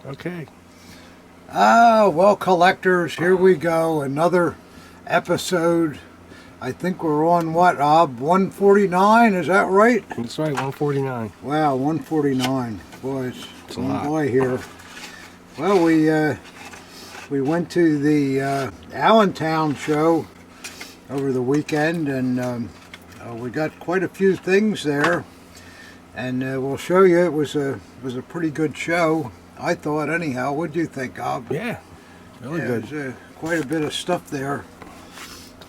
Okay. Well, collectors, here we go. Another episode. I think we're on what, 149? Is that right? That's right, 149. Wow, 149. Boy, it's a going lot. by here. Well, we went to the Allentown show over the weekend, and we got quite a few things there, and we'll show you. It was a pretty good show, I thought. Anyhow, what do you think, Bob? Yeah, really good. There's quite a bit of stuff there.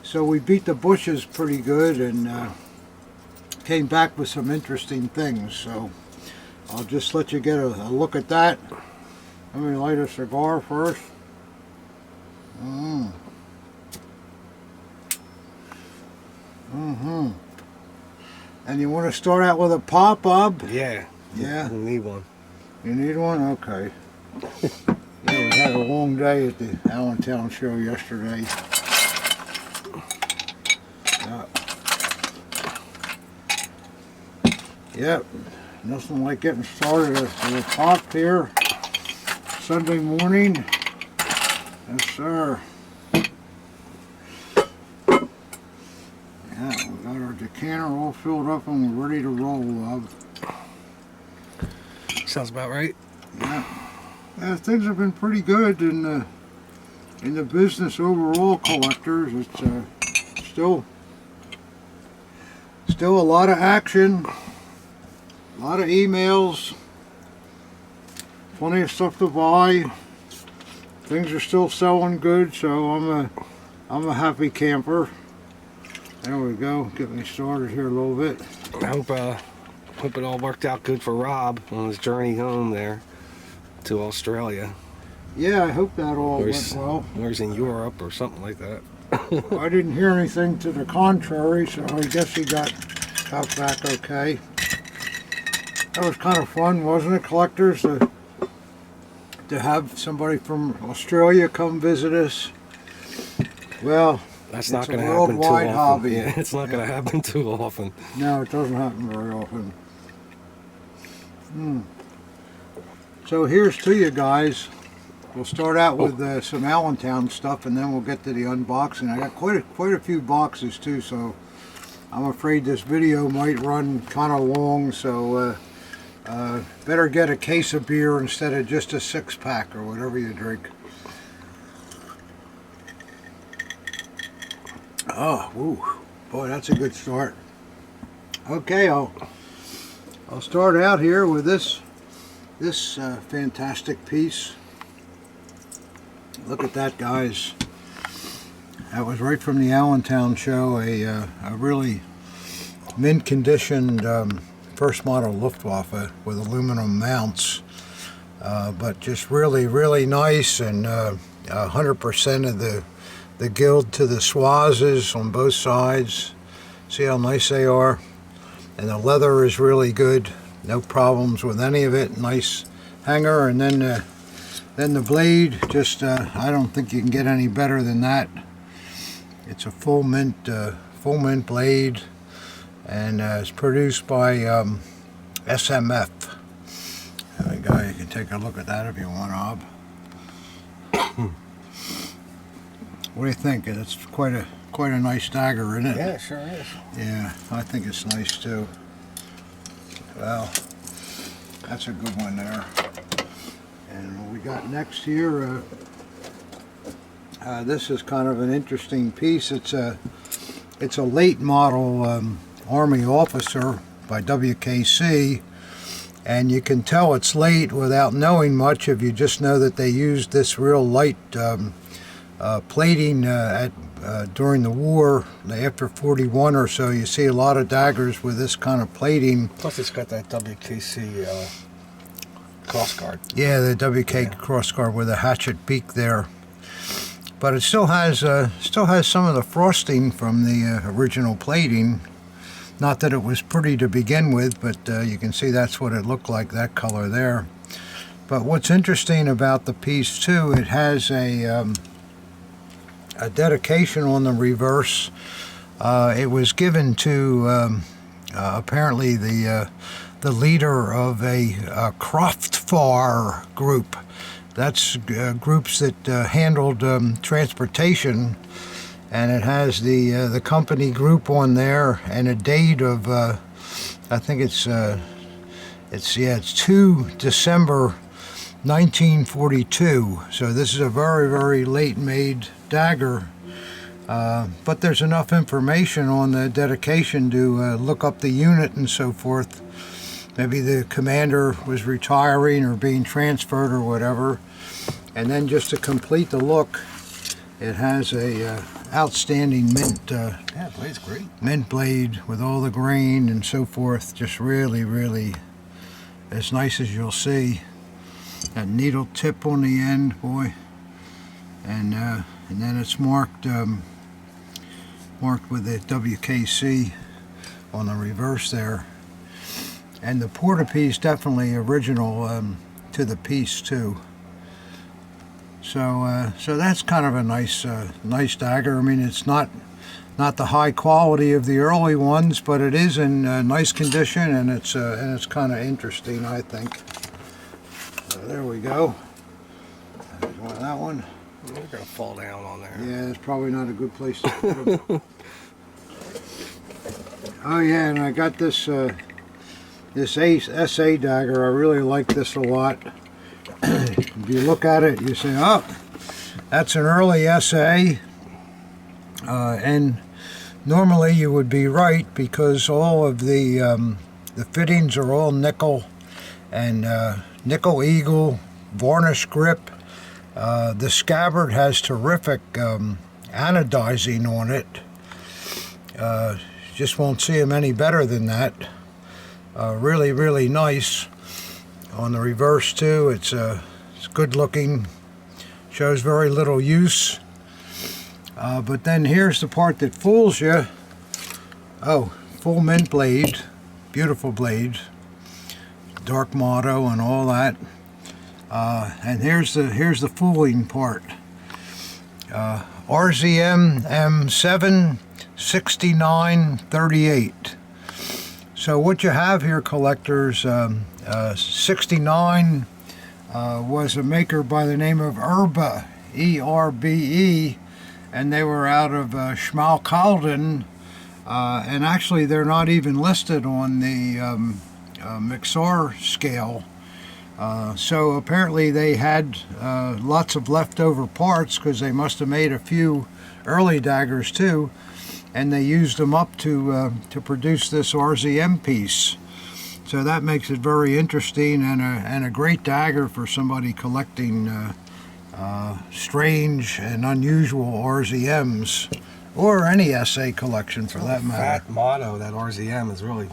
So we beat the bushes pretty good, and came back with some interesting things. So I'll just let you get a look at that. Let me light a cigar first. And you want to start out with a pop, Bob? Yeah. Yeah? You need one. You need one? Okay. Yeah, we had a long day at the Allentown show yesterday. Yep. Nothing like getting started with a pop here. Sunday morning. Yes, sir. Yeah, we got our decanter all filled up and we're ready to roll, Bob. Sounds about right. Yeah. Things have been pretty good in the business overall, collectors. It's still a lot of action, a lot of emails, plenty of stuff to buy. Things are still selling good, so I'm a happy camper. There we go. Get me started here a little bit. I hope it all worked out good for Rob on his journey home there to Australia. Yeah, I hope that all went well. Or he's in Europe or something like that. I didn't hear anything to the contrary, so I guess he got back okay. That was kind of fun, wasn't it, collectors, to have somebody from Australia come visit us? Well, that's not going to happen too often. Hobby. Yeah, it's not going to happen too often. No, it doesn't happen very often. So here's to you guys. We'll start out with some Allentown stuff, and then we'll get to the unboxing. I got quite a few boxes too, so I'm afraid this video might run kind of long. So better get a case of beer instead of just a 6-pack or whatever you drink. Oh, woo. Boy, that's a good start. Okay, I'll start out here with this fantastic piece. Look at that, guys. That was right from the Allentown show. A really mint conditioned first model Luftwaffe with aluminum mounts, but just really nice, and 100% of the gild to the swazes on both sides. See how nice they are, and the leather is really good. No problems with any of it. Nice hanger, and then the blade. Just I don't think you can get any better than that. It's a full mint blade, and it's produced by SMF. There we go. You can take a look at that if you want, Bob. What do you think? It's quite a nice dagger, isn't it? Yeah, it sure is. Yeah, I think it's nice too. Well, that's a good one there. And what we got next here, this is kind of an interesting piece. It's a late model Army officer by WKC, and you can tell it's late without knowing much if you just know that they used this real light plating during the war. After 41 or so, you see a lot of daggers with this kind of plating. Plus it's got that WKC crossguard. Yeah, the WK crossguard with a hatchet beak there. But it still has some of the frosting from the original plating. Not that it was pretty to begin with, but you can see that's what it looked like, that color there. But what's interesting about the piece too, it has a dedication on the reverse. It was given to apparently the the leader of a Kraftfahrer group. That's groups that handled transportation, and it has the company group on there and a date of I think it's 2 December 1942. So this is a very, very late made dagger, but there's enough information on the dedication to look up the unit and so forth. Maybe the commander was retiring or being transferred or whatever. And then just to complete the look, it has a outstanding mint. Yeah, the blade's great. Mint blade with all the grain and so forth. Just really, really as nice as you'll see. That needle tip on the end, boy. And then it's marked with the WKC on the reverse there. And the portapiece definitely original to the piece too. So that's kind of a nice dagger. I mean, it's not the high quality of the early ones, but it is in nice condition, and it's kind of interesting, I think. So there we go. There's one, that one. You're gonna fall down on there. Yeah, it's probably not a good place to put them. Oh yeah, and I got this. This SA dagger, I really like this a lot. If you look at it, you say, oh, that's an early SA. And normally you would be right, because all of the fittings are all nickel and nickel eagle, varnish grip. The scabbard has terrific anodizing on it. Just won't see them any better than that. Really, really nice. On the reverse too, it's good looking, shows very little use. But then here's the part that fools you. Oh, full mint blade, beautiful blade, dark motto and all that. And here's the fooling part. RZM M7 6938. So what you have here, collectors, 69 was a maker by the name of Erbe, E-R-B-E, and they were out of Schmalkalden, and actually they're not even listed on the Mixar scale. So apparently they had lots of leftover parts, because they must have made a few early daggers too, and they used them up to produce this RZM piece. So that makes it very interesting, and a great dagger for somebody collecting strange and unusual RZMs, or any SA collection for that matter. Fat motto, that RZM is really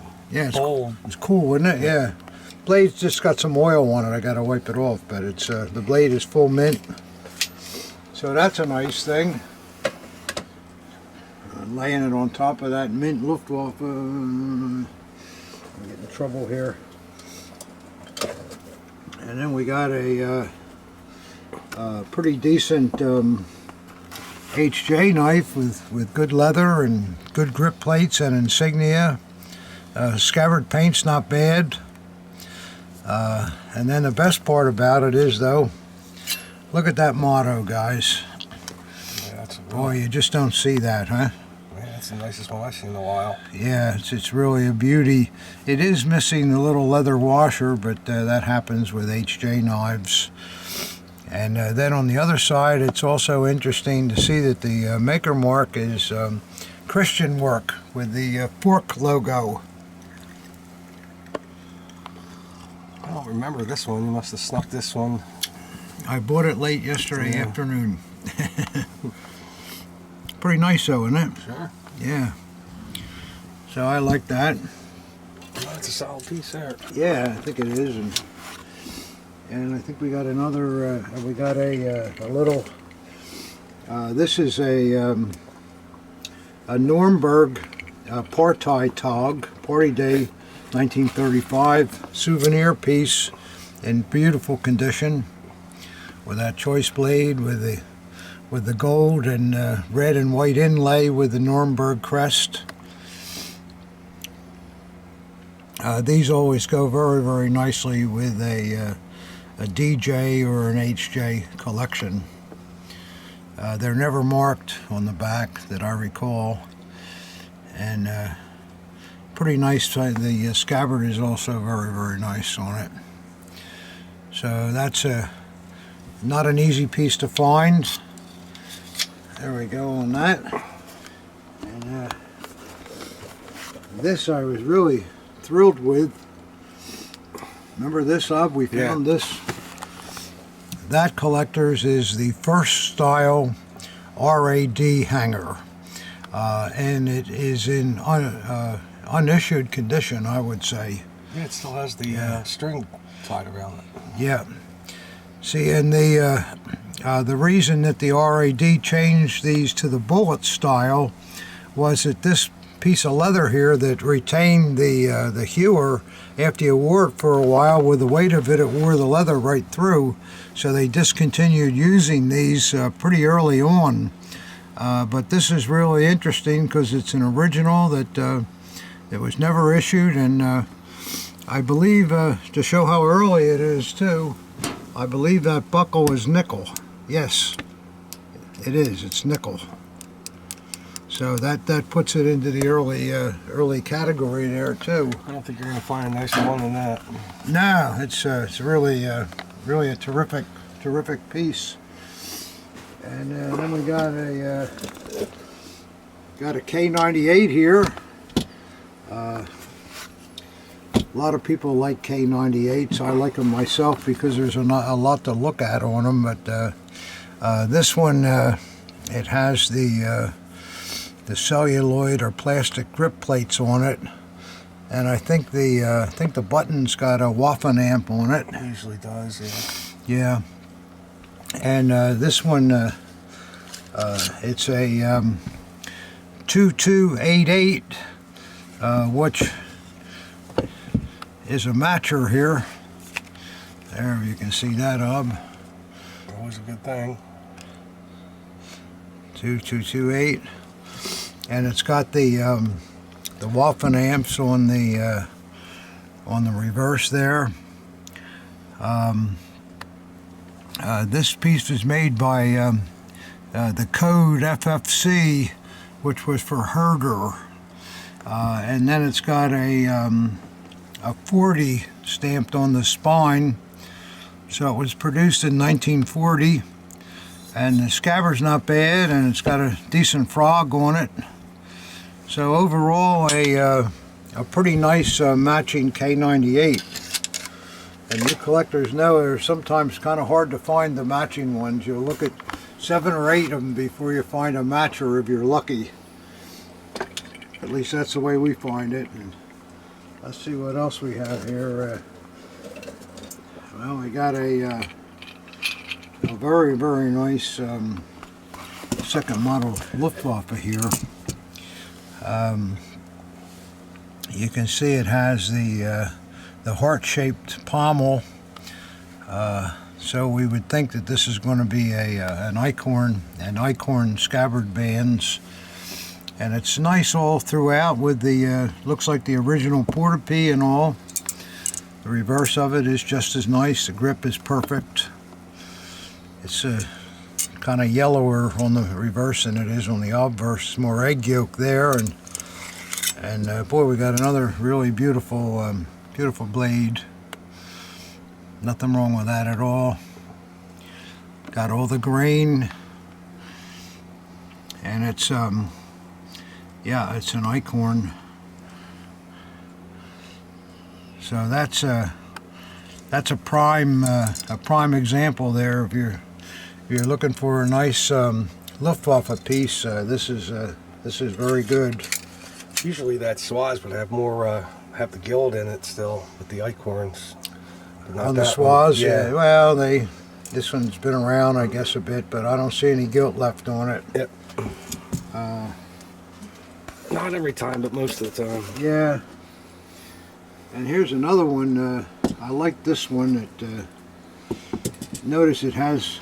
bold. It's cool, isn't it? Yeah. Blade's just got some oil on it. I got to wipe it off, but it's the blade is full mint. So that's a nice thing. Laying it on top of that mint Luftwaffe. I'm getting in trouble here. And then we got a pretty decent HJ knife with good leather and good grip plates and insignia. Scabbard paint's not bad. And then the best part about it is, though, look at that motto, guys. Yeah, that's boy, you just don't see that, huh? Yeah, that's the nicest one I've seen in a while. Yeah, it's really a beauty. It is missing the little leather washer, but that happens with HJ knives. And then on the other side, it's also interesting to see that the maker mark is Christian work with the fork logo. I don't remember this one. You must have snuck this one. I bought it late yesterday afternoon. Pretty nice though, isn't it? Sure. Yeah. So I like that. Oh, it's a solid piece there. Yeah, I think it is. And I think we got another, we got a little, this is a Nuremberg Party Tag, Party Day 1935 souvenir piece in beautiful condition, with that choice blade with the gold and red and white inlay with the Nuremberg crest. These always go very, very nicely with a DJ or an HJ collection. They're never marked on the back that I recall, and pretty nice. The scabbard is also very, very nice on it. So that's not an easy piece to find. There we go on that. And this I was really thrilled with. Remember this, we found this. That collector's is the first style RAD hanger, and it is in unissued condition, I would say. Yeah, it still has the string tied around it. Yeah. See, and the reason that the RAD changed these to the bullet style was that this piece of leather here that retained the hewer, after you wore it for a while, with the weight of it, it wore the leather right through. So they discontinued using these pretty early on. But this is really interesting because it's an original that was never issued, and I believe, to show how early it is too, I believe that buckle is nickel. Yes, it is. It's nickel. So that puts it into the early category there too. I don't think you're going to find a nicer one than that. No, it's really a terrific piece. And then we got a K98 here. A lot of people like K98s. I like them myself because there's a lot to look at on them. But this one, it has the celluloid or plastic grip plates on it, and I think the button's got a Waffen amp on it. It usually does, yeah. Yeah. And this one, it's a 2288, which is a matcher here. There, you can see that hub. Always a good thing. 2228. And it's got the Waffen amps on the reverse there. This piece was made by the code FFC, which was for Herder, and then it's got a 40 stamped on the spine. So it was produced in 1940, and the scabbard's not bad, and it's got a decent frog on it. So overall, a pretty nice matching K98. And you collectors know they're sometimes kind of hard to find the matching ones. You'll look at 7 or 8 of them before you find a matcher if you're lucky. At least that's the way we find it. And let's see what else we have here. Well, we got a very, very nice second model Luftwaffe here. You can see it has the heart-shaped pommel, so we would think that this is going to be an Eichhorn scabbard bands, and it's nice all throughout with the looks like the original Portapee and all. The reverse of it is just as nice. The grip is perfect. It's kind of yellower on the reverse than it is on the obverse. It's more egg yolk there, and boy, we got another really beautiful beautiful blade. Nothing wrong with that at all. Got all the grain, and it's yeah, it's an Eichhorn. So that's a prime example there. If you're looking for a nice Luftwaffe piece, this is very good. Usually that Swaz would have more have the gild in it still with the Eichhorns. On the Swaz, yeah. Well, this one's been around, I guess, a bit, but I don't see any gilt left on it. Yep. Not every time, but most of the time. Yeah. And here's another one. I like this one. Notice it has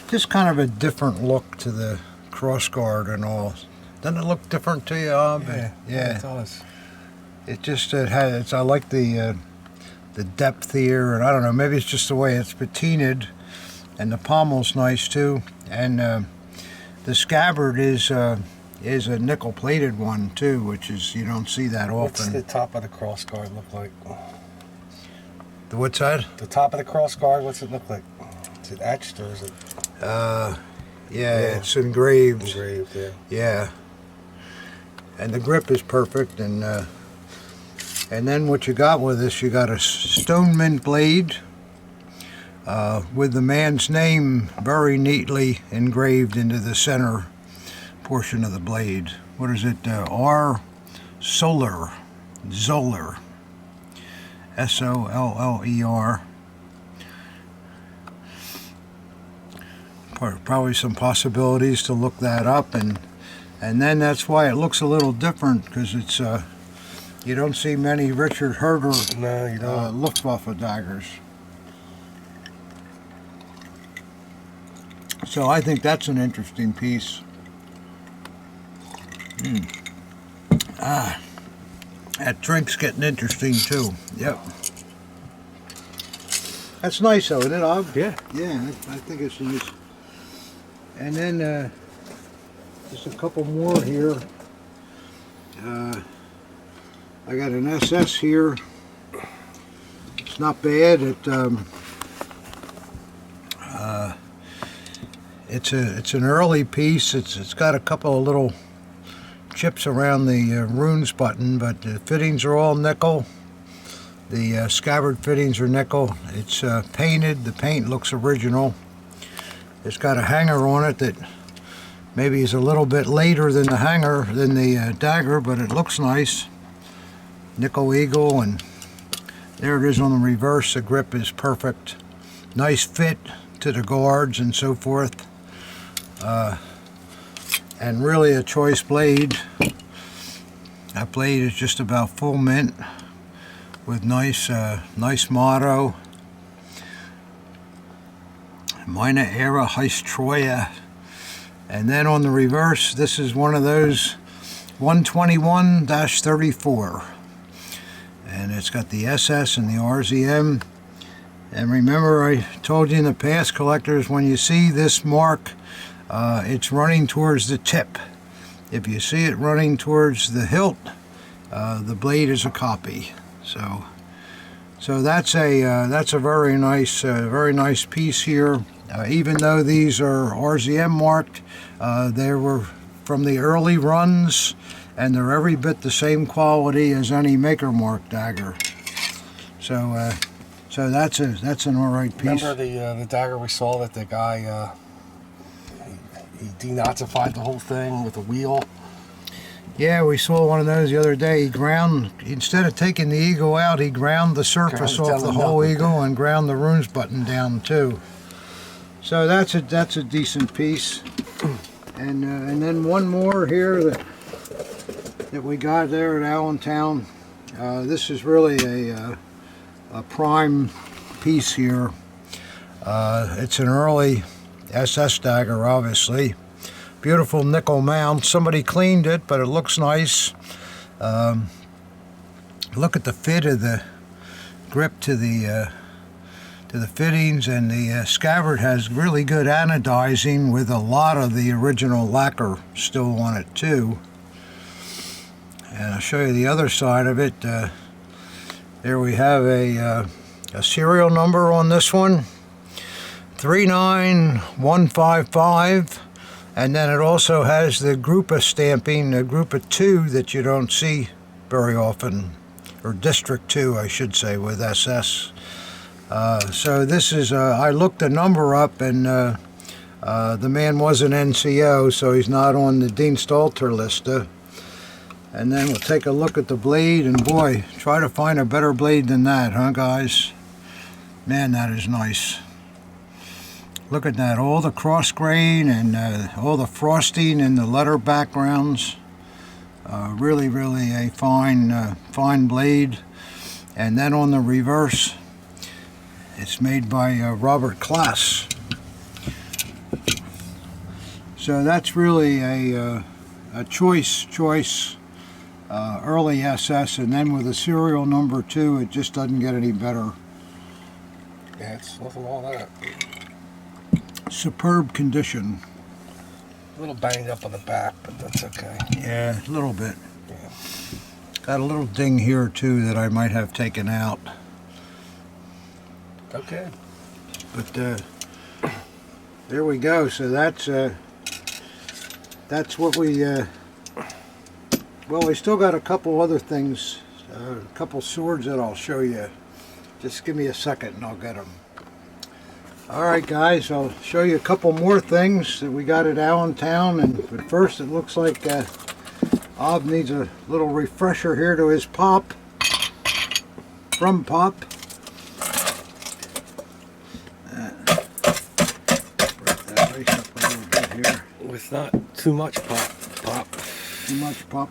just kind of a different look to the crossguard and all. Doesn't it look different to you? Yeah, it does. it just I like the depth here, and I don't know, maybe it's just the way it's patinaed, and the pommel's nice too, and the scabbard is a nickel plated one too, which is, you don't see that often. What's the top of the cross guard look like? The what side? The top of the cross guard, what's it look like? Is it etched or is it? Yeah, it's engraved. Engraved, yeah. Yeah. And the grip is perfect, and then what you got with this, you got a stone mint blade with the man's name very neatly engraved into the center portion of the blade. What is it? R. Cellar. Zoller. S-O-L-L-E-R. Probably some possibilities to look that up, and then that's why it looks a little different, because it's you don't see many Richard Herder No, you don't. Luftwaffe daggers. So I think that's an interesting piece. That drink's getting interesting too. Yep. That's nice though, isn't it, Ob? Yeah. Yeah, I think it's nice. And then just a couple more here. I got an SS here. It's not bad. It's an early piece. It's got a couple of little chips around the runes button, but the fittings are all nickel. The scabbard fittings are nickel. It's painted. The paint looks original. It's got a hanger on it that maybe is a little bit later than the dagger, but it looks nice. Nickel eagle, and there it is on the reverse. The grip is perfect. Nice fit to the guards and so forth. And really a choice blade. That blade is just about full mint with nice motto. Meine Ehre heißt Treue. And then on the reverse, this is one of those 121-34. And it's got the SS and the RZM. And remember, I told you in the past, collectors, when you see this mark, it's running towards the tip. If you see it running towards the hilt, the blade is a copy. So that's a very nice piece here. Even though these are RZM marked, they were from the early runs, and they're every bit the same quality as any maker mark dagger. So that's an all right piece. Remember the dagger we saw that the guy he denazified the whole thing with a wheel? Yeah, we saw one of those the other day. He ground, instead of taking the eagle out, he ground the surface off the whole eagle and ground the runes button down too. So that's a decent piece. And then one more here that we got there at Allentown. This is really a prime piece here. It's an early SS dagger, obviously. Beautiful nickel mount. Somebody cleaned it, but it looks nice. Look at the fit of the grip to the fittings, and the scabbard has really good anodizing with a lot of the original lacquer still on it too. And I'll show you the other side of it. There we have a serial number on this one, 39155, and then it also has the Grupa stamping, the Grupa 2 that you don't see very often, or District 2 I should say, with SS. So this is, I looked the number up, and the man was an NCO, so he's not on the Dienstalterliste. And then we'll take a look at the blade, and boy, try to find a better blade than that, huh guys? Man, that is nice. Look at that, all the cross grain and all the frosting and the letter backgrounds. Really a fine blade. And then on the reverse, it's made by Robert Klaas. So that's really a choice early SS, and then with the serial number 2, it just doesn't get any better. Yeah, it's nothing all that. Superb condition. A little banged up on the back, but that's okay. Yeah, a little bit. Yeah. Got a little ding here too that I might have taken out. Okay. But there we go. So that's what we. Well, we still got a couple other things, a couple swords that I'll show you. Just give me a second and I'll get them. All right, guys, I'll show you a couple more things that we got at Allentown. But first, it looks like Ob needs a little refresher here to his pop. From Pop. Break that race up a little bit here. With not too much pop. Too much pop.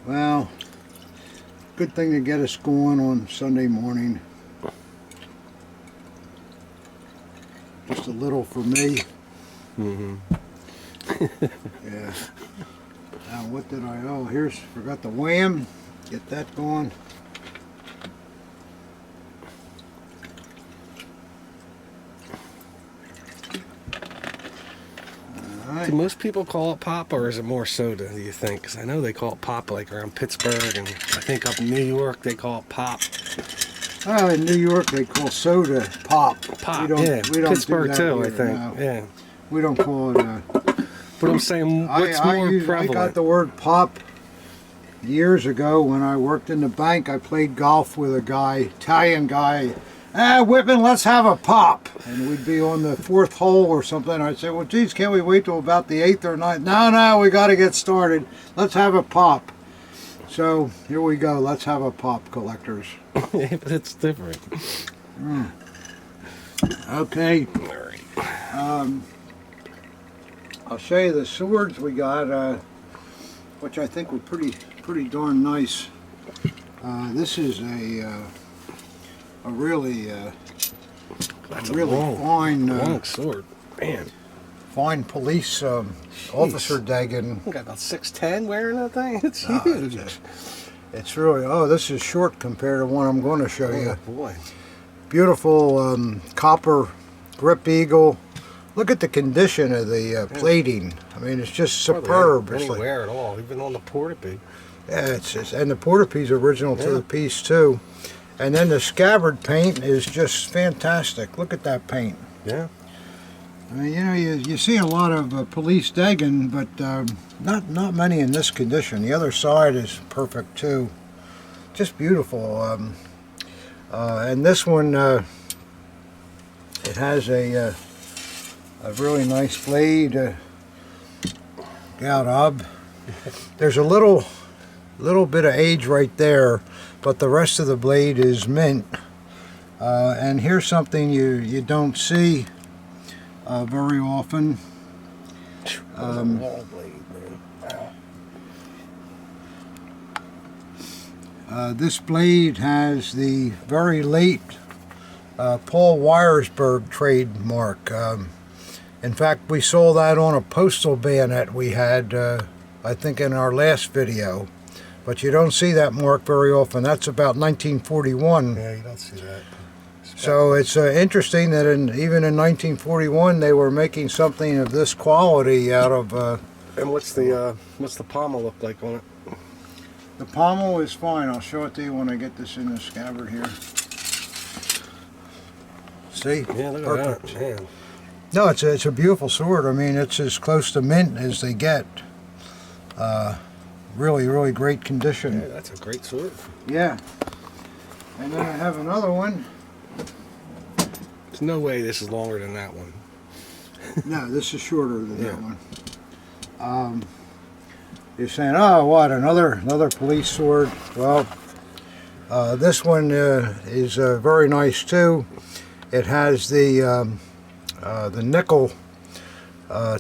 Well, good thing to get us going on Sunday morning. Just a little for me. Mm-hmm. Yeah. Now what did I, forgot the wham. Get that going. Do most people call it pop, or is it more soda, do you think? Because I know they call it pop like around Pittsburgh, and I think up in New York they call it pop. Well, in New York they call soda pop. Pop, We don't Pittsburgh do that too, here, I think. no. Yeah. We don't call it But I'm saying, what's more I prevalent? got the word pop years ago when I worked in the bank. I played golf with a guy, Italian guy. Whitman, let's have a pop. And we'd be on the 4th hole or something. I'd say, well, geez, can't we wait till about the 8th or 9th? No, we got to get started. Let's have a pop. So here we go. Let's have a pop, collectors. Yeah, but it's different. Okay. All right. I'll show you the swords we got, which I think were pretty darn nice. This is a really That's really a fine long sword. Man. fine police officer dagging. I got about 6'10" wearing that thing. It's No, huge. It's really, this is short compared to one I'm going to show you. Oh boy. Beautiful copper grip eagle. Look at the condition of the plating. I mean, it's just superb. It's Any like, wear at all, even on the portapee. yeah, and the portapee's original to the piece too. And then the scabbard paint is just fantastic. Look at that paint. Yeah. I mean, you see a lot of police dagging, but not many in this condition. The other side is perfect too. Just beautiful. And this one, it has a really nice blade. Out Ob. There's a little bit of age right there, but the rest of the blade is mint. And here's something you don't see very often. Long blade, man. This blade has the very late Paul Weiersberg trademark. In fact, we saw that on a postal bayonet we had, I think, in our last video. But you don't see that mark very often. That's about 1941. Yeah, you don't see that. So it's interesting that even in 1941 they were making something of this quality out of. And what's the pommel look like on it? The pommel is fine. I'll show it to you when I get this in the scabbard here. See? Yeah, look Perfect. at that. Man. No, it's a beautiful sword. I mean, it's as close to mint as they get. Really great condition. Yeah, that's a great sword. Yeah. And then I have another one. There's no way this is longer than that one. No, this is shorter than that one. You're saying, oh, what, another police sword? Well, this one is very nice too. It has the nickel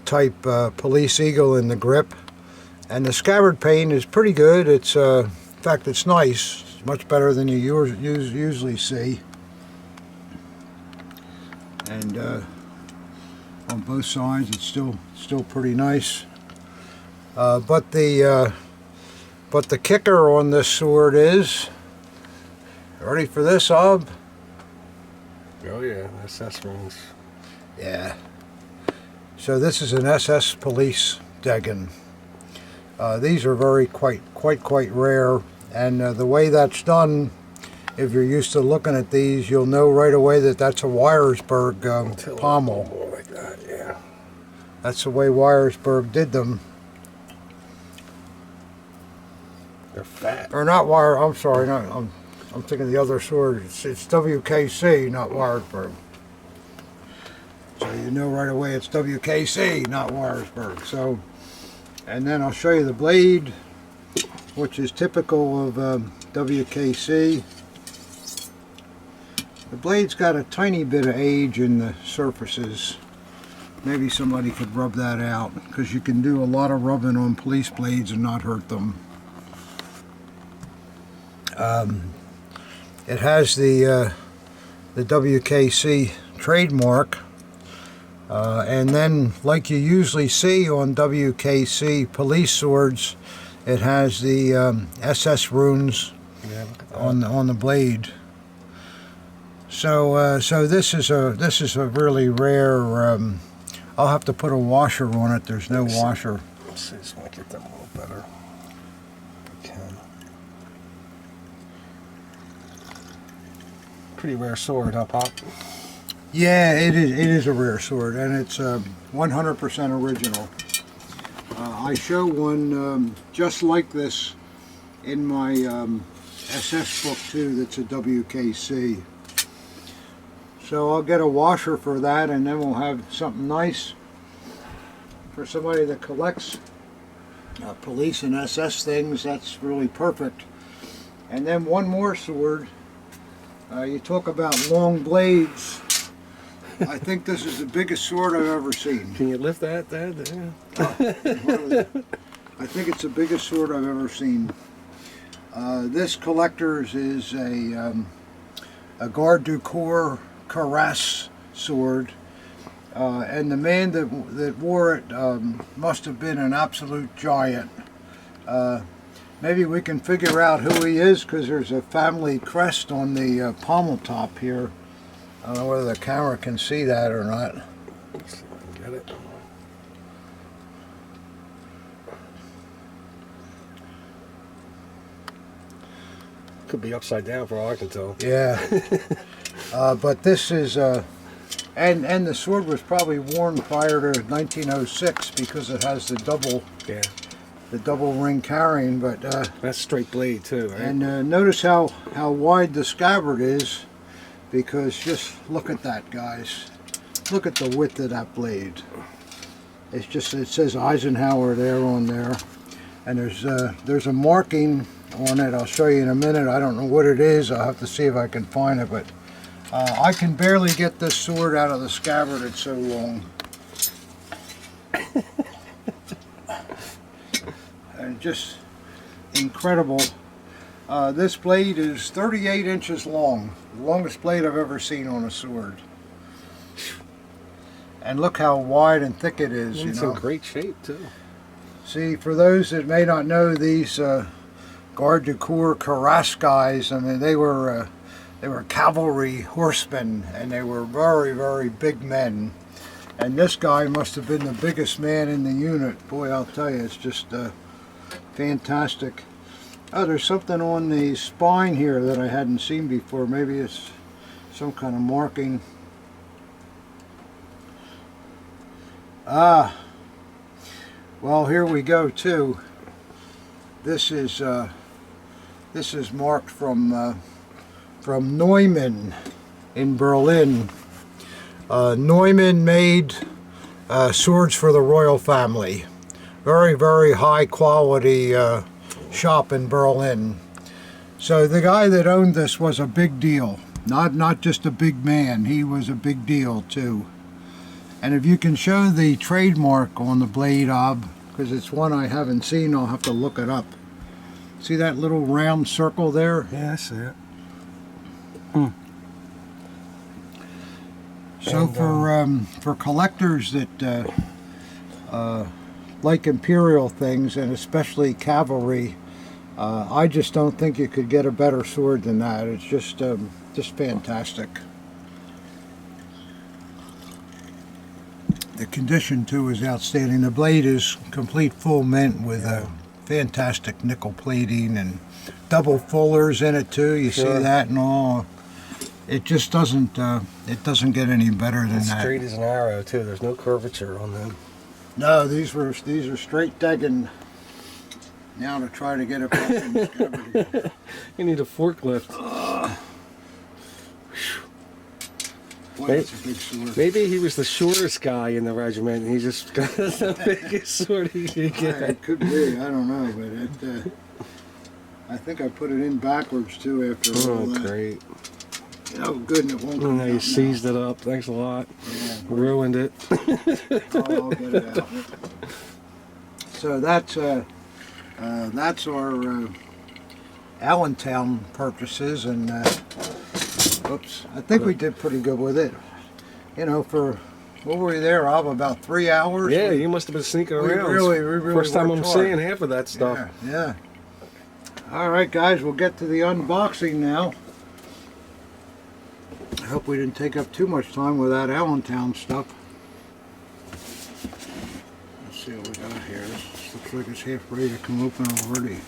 type police eagle in the grip, and the scabbard paint is pretty good. It's in fact, it's nice. It's much better than you usually see. And on both sides. It's still pretty nice. But the kicker on this sword is, ready for this, Ob? Oh yeah, SS runes. Yeah. So this is an SS Police Degen. These are quite rare, and the way that's done, if you're used to looking at these, you'll know right away that that's a Wyersburg pommel. More like that, yeah. That's the way Wyersburg did them. They're fat. Or not Wire. I'm sorry. I'm thinking the other sword. It's WKC, not Wyersburg. So you know right away it's WKC, not Wyersburg. So, and then I'll show you the blade, which is typical of WKC. The blade's got a tiny bit of age in the surfaces. Maybe somebody could rub that out, because you can do a lot of rubbing on police blades and not hurt them. It has the WKC trademark, and then, like you usually see on WKC police swords, it has the SS runes on the blade. So this is a really rare. I'll have to put a washer on it. There's no washer. Let's see, just want to get them a little better. If I can. Pretty rare sword, huh, Pop? Yeah, it is a rare sword, and it's 100% original. I show one just like this in my SS book too. That's a WKC. So I'll get a washer for that, and then we'll have something nice for somebody that collects police and SS things. That's really perfect. And then one more sword. You talk about long blades. I think this is the biggest sword I've ever seen. Can you lift that, Dad? I think it's the biggest sword I've ever seen. This collector's is a Garde du Corps Cuirass sword, and the man that wore it must have been an absolute giant. Maybe we can figure out who he is, because there's a family crest on the pommel top here. I don't know whether the camera can see that or not. Let's see if I can get it. Could be upside down for all I can tell. Yeah. But this is, and the sword was probably worn prior to 1906, because it has the double ring carrying. But that's straight blade too, right? and notice how wide the scabbard is, because just look at that, guys. Look at the width of that blade. It's just, it says Eisenhower there on there, and there's a marking on it. I'll show you in a minute. I don't know what it is. I'll have to see if I can find it, but I can barely get this sword out of the scabbard. It's so long. And just incredible. This blade is 38 inches long. The longest blade I've ever seen on a sword. And look how wide and thick it is. It's in great shape too. See, for those that may not know, these Garde du Corps Cuirass guys, I mean, they were cavalry horsemen, and they were very big men. And this guy must have been the biggest man in the unit. Boy, I'll tell you, it's just fantastic. Oh, there's something on the spine here that I hadn't seen before. Maybe it's some kind of marking. Ah, well, here we go too. This is marked from Neumann in Berlin. Neumann made swords for the royal family. Very high quality shop in Berlin. So the guy that owned this was a big deal. Not just a big man, he was a big deal too. And if you can show the trademark on the blade, Ob, because it's one I haven't seen, I'll have to look it up. See that little round circle there? Yeah, I see it. So for collectors that like imperial things, and especially cavalry, I just don't think you could get a better sword than that. It's just fantastic. The condition too is outstanding. The blade is complete full mint with a fantastic nickel plating and double fullers in it too. You see that and all. It just doesn't get any better than that. Straight as an arrow too. There's no curvature on them. No, these are straight digging. Now to try to get it back in discovery. You need a forklift. Boy, that's a big sword. Maybe he was the shortest guy in the regiment and he just got the biggest sword he could get. It could be, I don't know, but I think I put it in backwards too after all that. Great. Oh, good, and it won't come out you seized it up. Thanks a lot. Yeah. Ruined it. I'll get it out. So that's our Allentown purchases, and oops, I think we did pretty good with it. You know, for what were we there, Rob? About 3 hours. Yeah, you must have been sneaking around. We really First time I'm worked hard. seeing half of that stuff. Yeah. All right, guys, we'll get to the unboxing now. I hope we didn't take up too much time with that Allentown stuff. Let's see what we got here. This looks like it's half ready to come open already.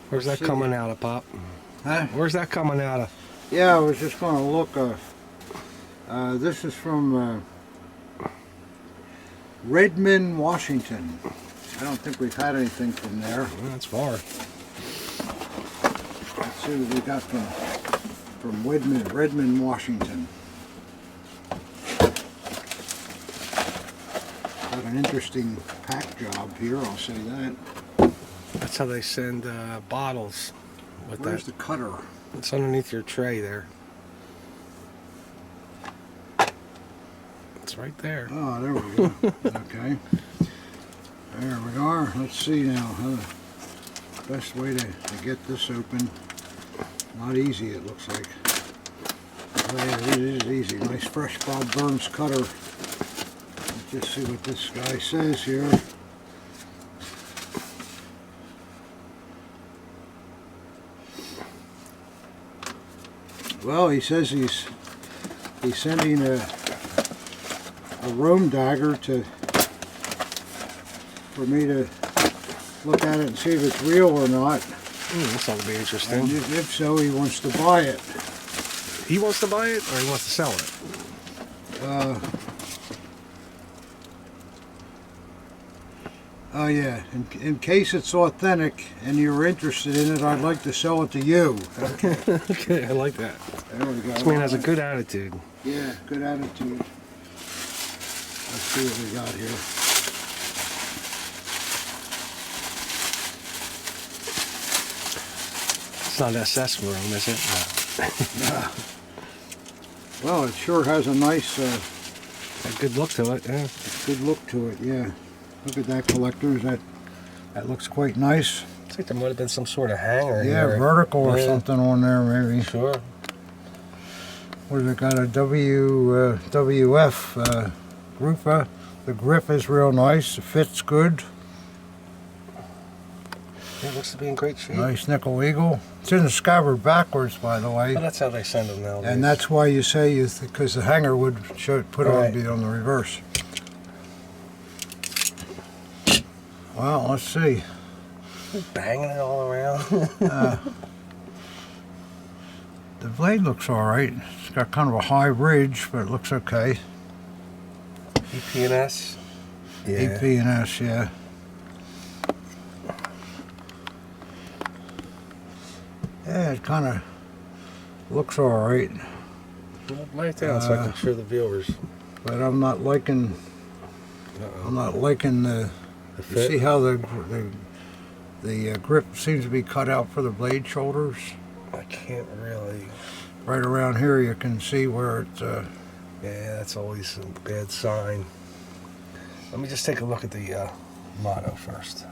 Where's that coming out of, Pop? Huh? Where's that coming out of? Yeah, I was just going to look. This is from Redmond, Washington. I don't think we've had anything from there. Well, that's far. Let's see what we got from Redmond, Washington. Got an interesting pack job here, I'll say that. That's how they send bottles. With Where's the cutter? It's underneath your tray there. It's right there. Oh, there we go. Okay. There we are. Let's see now. Best way to get this open. Not easy, it looks like. It is easy. Nice fresh Bob Burns cutter. Let's just see what this guy says here. Well, he says he's sending a Rome dagger for me to look at it and see if it's real or not. This ought to be interesting. And if so, he wants to buy it. He wants to buy it, or he wants to sell it? Oh yeah, in case it's authentic and you're interested in it, I'd like to sell it to you. Okay. Okay, I like that. There we go. This man has a good attitude. Yeah, good attitude. Let's see what we got here. It's not SS room, is it? No. Well, it sure has a nice, A good look to it, yeah. good look to it. Yeah. Look at that, collectors. That looks quite nice. Looks like there might have been some sort of hanger Yeah, here. vertical or something on there, maybe. Sure. Where's it got a WF groofa? The grip is real nice. The fit's good. It looks to be in great shape. Nice nickel eagle. It's in the scabbard backwards, by the way. Well, that's how they send them nowadays. And that's why you say because the hanger would put on be on the reverse. Well, let's see. Banging it all around. The blade looks all right. It's got kind of a high ridge, but it looks okay. EP&S. Yeah. EP&S, yeah. Yeah, it kind of looks all right. Well, lay it down so I can show the viewers. But I'm not liking. I'm not liking the. You fit? see how the grip seems to be cut out for the blade shoulders. I can't really. Right around here, you can see where it's. Yeah, that's always a bad sign. Let me just take a look at the motto first.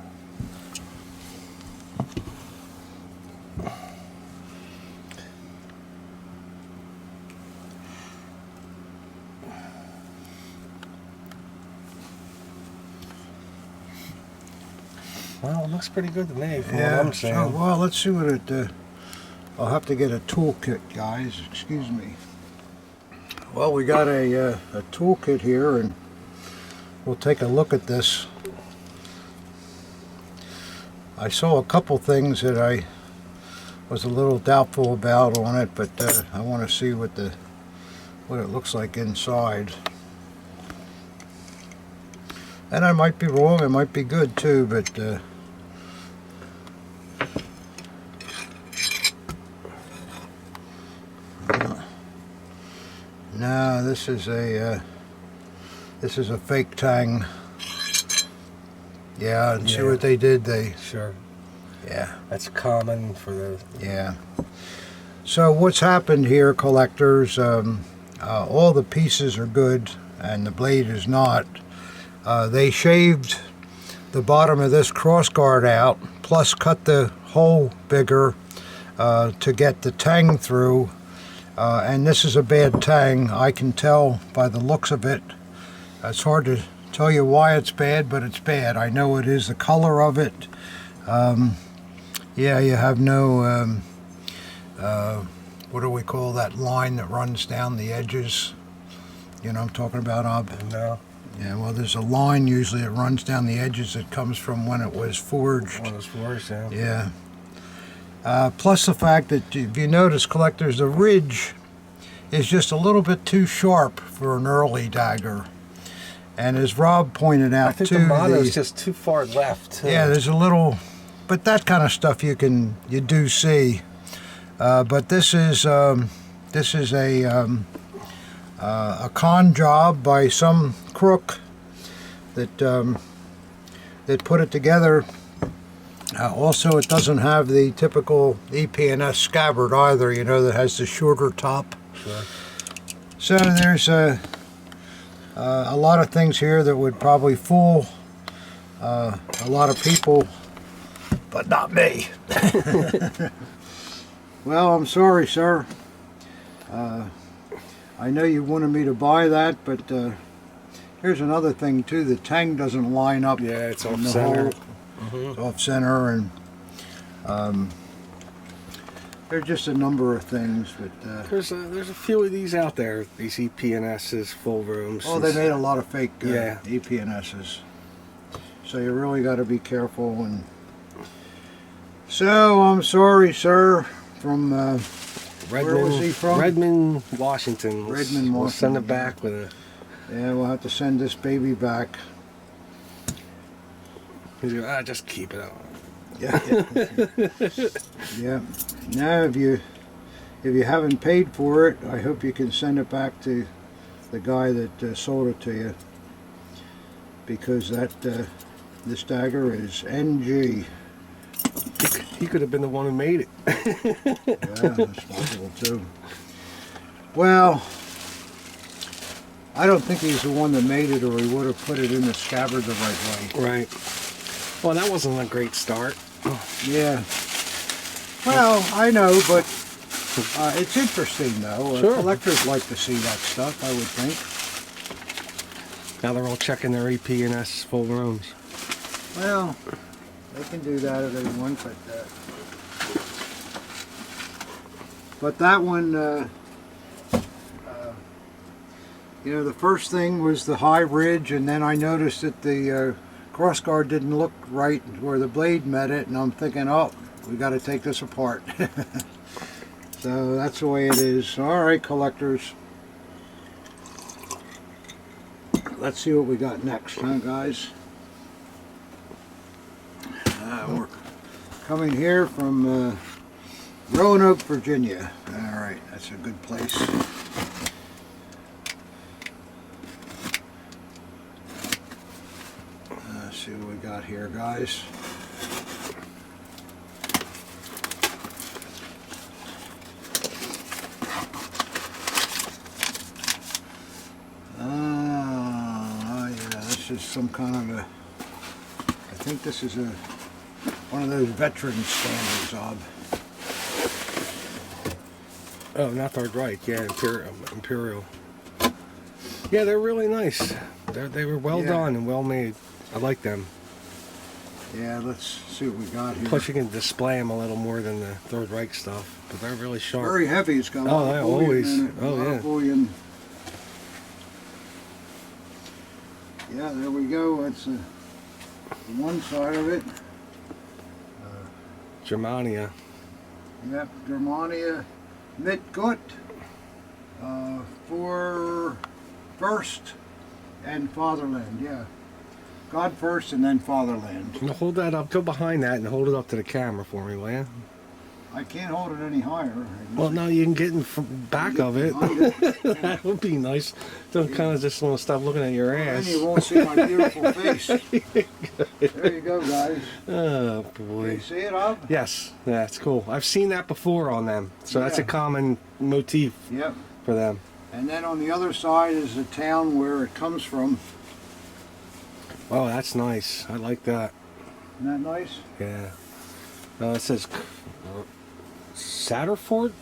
Well, it looks pretty good to me, from Yeah, what I'm saying. so, well, let's see what it, I'll have to get a toolkit, guys. Excuse me. Well, we got a toolkit here, and we'll take a look at this. I saw a couple things that I was a little doubtful about on it, but I want to see what it looks like inside. And I might be wrong, it might be good too, but no, this is a fake tang. Yeah, and see what they did. Sure. Yeah. That's common for the... Yeah. So what's happened here, collectors, all the pieces are good and the blade is not. They shaved the bottom of this crossguard out, plus cut the hole bigger to get the tang through. And this is a bad tang. I can tell by the looks of it. It's hard to tell you why it's bad, but it's bad. I know it is the color of it. Yeah, you have no, what do we call that line that runs down the edges? You know what I'm talking about, Ob? No. Yeah, well, there's a line usually that runs down the edges that comes from when it was forged. When it was forged, yeah. Yeah. Plus the fact that, if you notice, collectors, the ridge is just a little bit too sharp for an early dagger. And as Rob pointed out, I think too, the mono's just too far left, too. Yeah, there's a little, but that kind of stuff you do see. But this is a con job by some crook that put it together. Also, it doesn't have the typical EP&S scabbard either, you know, that has the shorter top. Sure. So there's a lot of things here that would probably fool a lot of people, but not me. Well, I'm sorry, sir. I know you wanted me to buy that, but here's another thing too. The tang doesn't line up. Yeah, it's off center. It's off center, and there's just a number of things. But there's a few of these out there. These EP&S's, full rooms. oh, they made a lot of fake yeah. EP&S's. So you really got to be careful. And so I'm sorry, sir. From Redmond, where was he from? Redmond, Washington. Redmond, We'll send it Washington. back with a... Yeah, we'll have to send this baby back. He's going, just keep it on. Yeah. Yeah. Now, if you haven't paid for it, I hope you can send it back to the guy that sold it to you, because that this dagger is NG. He could have been the one who made it. Yeah, that's possible too. Well, I don't think he's the one that made it, or he would have put it in the scabbard the right way. Right. Well, that wasn't a great start. Yeah. Well, I know, but it's interesting though. Sure. Collectors like to see that stuff, I would think. Now they're all checking their EP&S full rooms. Well, they can do that if they want, but that one, you know, the first thing was the high ridge, and then I noticed that the crossguard didn't look right where the blade met it, and I'm thinking, oh, we got to take this apart. So that's the way it is. All right, collectors. Let's see what we got next, huh, guys? We're coming here from Roanoke, Virginia. All right, that's a good place. Let's see what we got here, guys. Yeah, this is some kind of a, I think this is one of those veteran standards, Ob. Oh, not Third Reich, yeah, Imperial. Yeah, they're really nice. They were well done and well made. I like them. Yeah, let's see what we got here. Plus, you can display them a little more than the Third Reich stuff, but they're really sharp. Very heavy. It's got a lot yeah, of bullion always. in it. Oh, a lot yeah. of bullion. Yeah, there we go. That's one side of it. Germania. Yep, Germania mit Gott for first and fatherland. Yeah, God first and then fatherland. Now hold that up. Go behind that and hold it up to the camera for me, will you? I can't hold it any higher. Well, no, you can get in back of it. That would be nice. Don't kind of just want to stop looking at your ass. Then you won't see my beautiful face. There you go, guys. Oh, Can boy. you see it, Ob? Yes, that's cool. I've seen that before on them. So that's a Yeah. common motif Yep. for them. And then on the other side is the town where it comes from. Oh, that's nice. I like that. Isn't that nice? Yeah. It says Satterford?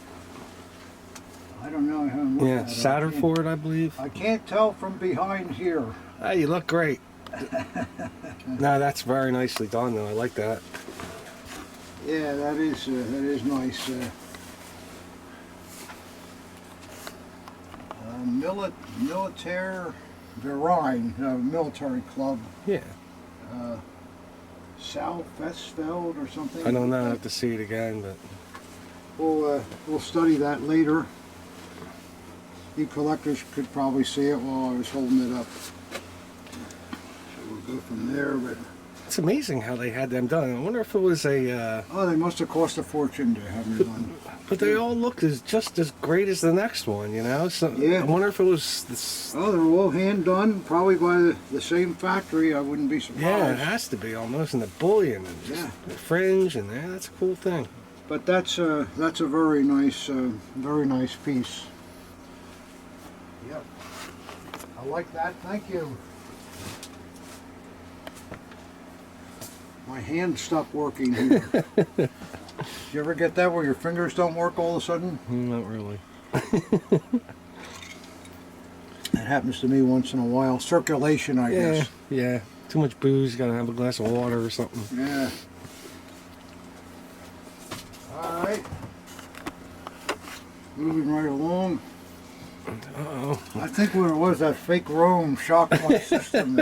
I don't know. I haven't looked Yeah, at it. I can't- Satterford, I believe. I can't tell from behind here. Hey, you look great. No, that's very nicely done, though. I like that. Yeah, that is nice. Militaire Verein, military club. Yeah. South Westfeld or something. I don't know. I have to see it again, but We'll study that later. You collectors could probably see it while I was holding it up. So we'll go from there. But it's amazing how they had them done. I wonder if it was a. oh, they must have cost a fortune to have them done. But they all look just as great as the next one, you know. So Yeah. I wonder if it was this. Oh, they're all hand done, probably by the same factory. I wouldn't be surprised. Yeah, it has to be almost in the bullion and just Yeah. the fringe and yeah, that's a cool thing. But that's a very nice piece. Yep. I like that. Thank you. My hand stopped working here. You ever get that where your fingers don't work all of a sudden? Not really. That happens to me once in a while. Circulation, I Yeah, guess. yeah. Too much booze. Gotta have a glass of water or something. Yeah. All right. Moving right along. Uh-oh. I think what it was, that fake Rome shocked my system.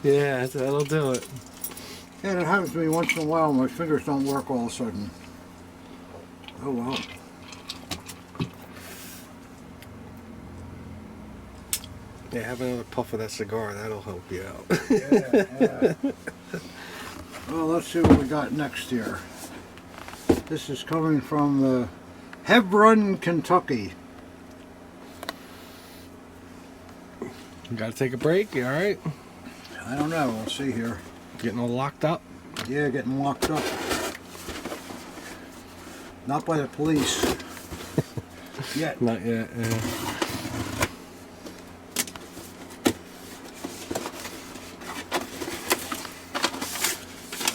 Yeah, that'll do it. Yeah, that happens to me once in a while. My fingers don't work all of a sudden. Oh well. Yeah, have another puff of that cigar. That'll help you out. Yeah. Well, let's see what we got next here. This is coming from Hebron, Kentucky. You gotta take a break. You all right? I don't know. We'll see here. Getting all locked up. Yeah, getting locked up. Not by the police. Yet. Not yet. Yeah.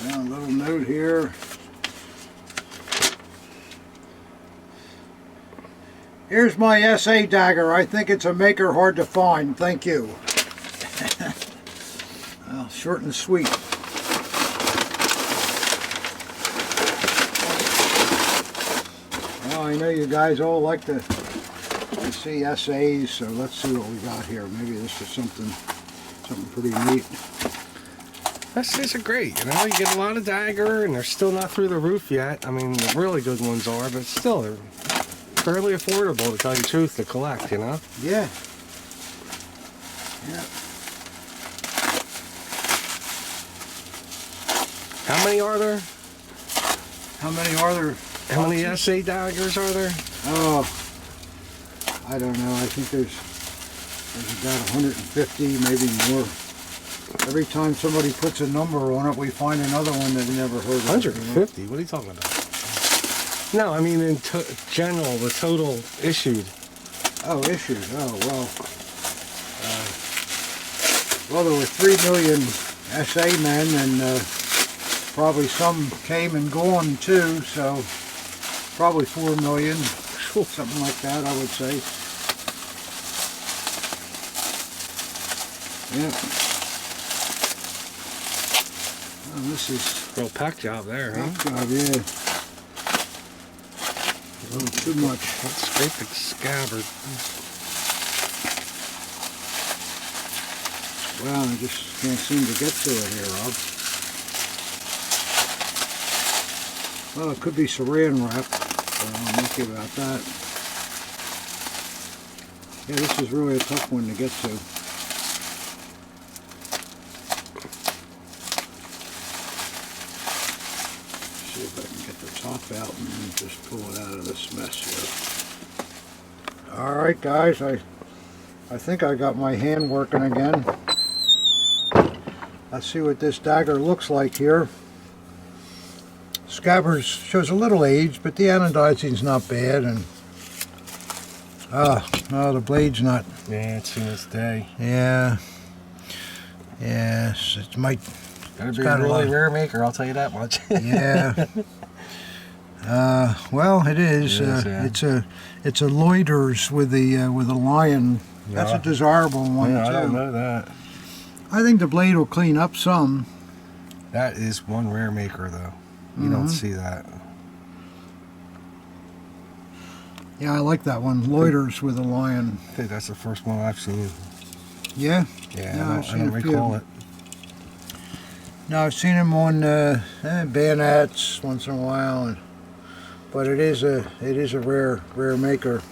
Now, a little note here. Here's my SA dagger. I think it's a maker hard to find. Thank you. Well, short and sweet. Well, I know you guys all like to see SAs, so let's see what we got here. Maybe this is something pretty neat. SAs are great, you know. You get a lot of dagger, and they're still not through the roof yet. I mean, the really good ones are, but still, they're fairly affordable, to tell you the truth, to collect, you know. Yeah. Yeah. How many are there? How many are there? How many SA daggers are there? Oh, I don't know. I think there's about 150, maybe more. Every time somebody puts a number on it, we find another one that we never heard of. 150? What are you talking about? No, I mean in general, the total issued. Oh, issued. Oh, well. Well, there were 3 million SA men, and probably some came and gone too, so probably 4 million, something like that, I would say. Yeah. Oh, this is Real pack job there, huh? pack job, yeah. A little too much. Let's scrape the scabbard. Wow, I just can't seem to get to it here, Rob. Well, it could be saran wrap. I'm lucky about that. Yeah, this is really a tough one to get to. See if I can get the top out and then just pull it out of this mess here. Alright guys, I think I got my hand working again. Let's see what this dagger looks like here. Scabbard shows a little age, but the anodizing's not bad, and no, the blade's not. Yeah, it's seen this day. Yeah. Yes, it might. Gotta be a really rare maker, I'll tell you that much. Yeah. Well, it is. Yeah. It's a Loiters with a lion. Yeah. That's a desirable one too. I don't know that. I think the blade will clean up some. That is one rare maker, though. You don't see that. Yeah, I like that one. Loiters with a lion. I think that's the first one I've seen. Yeah? Yeah, I don't recall it. No, I've seen him on bayonets once in a while, but it is a rare maker.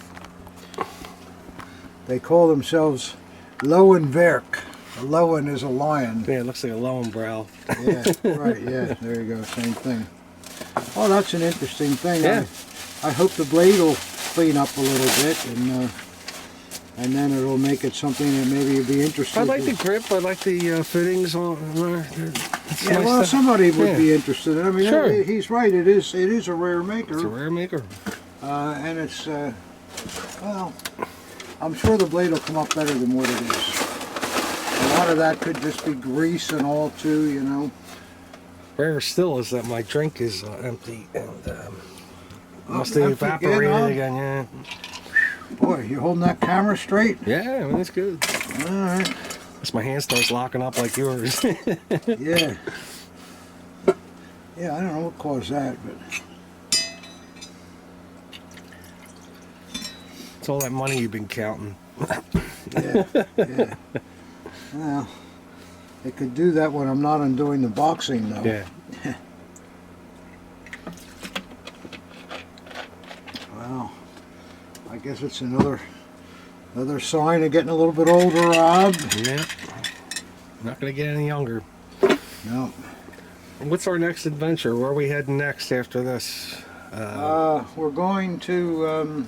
They call themselves Lowenwerk. A Lowen is a lion. Yeah, it looks like a Lowenbrow. Yeah, right. Yeah, there you go. Same thing. Oh, that's an interesting thing. Yeah. I hope the blade will clean up a little bit, and then it'll make it something that maybe you'd be interested. I like the grip. I like the fittings on there. Yeah, nice well, somebody would be interested. I mean, sure. He's right. It is a rare maker. It's a rare maker. And it's well, I'm sure the blade will come up better than what it is. A lot of that could just be grease and all too, you know. Rare still is that my drink is empty and must have evaporated again. Yeah. Boy, you holding that camera straight? Yeah, I mean, that's good. All right. Unless my hand starts locking up like yours. Yeah. Yeah, I don't know what caused that, but it's all that money you've been counting. yeah. Well, it could do that when I'm not undoing the boxing, though. Yeah. Well, I guess it's another sign of getting a little bit older, Rob. Yeah. Not gonna get any younger. No. What's our next adventure? Where are we heading next after this? We're going to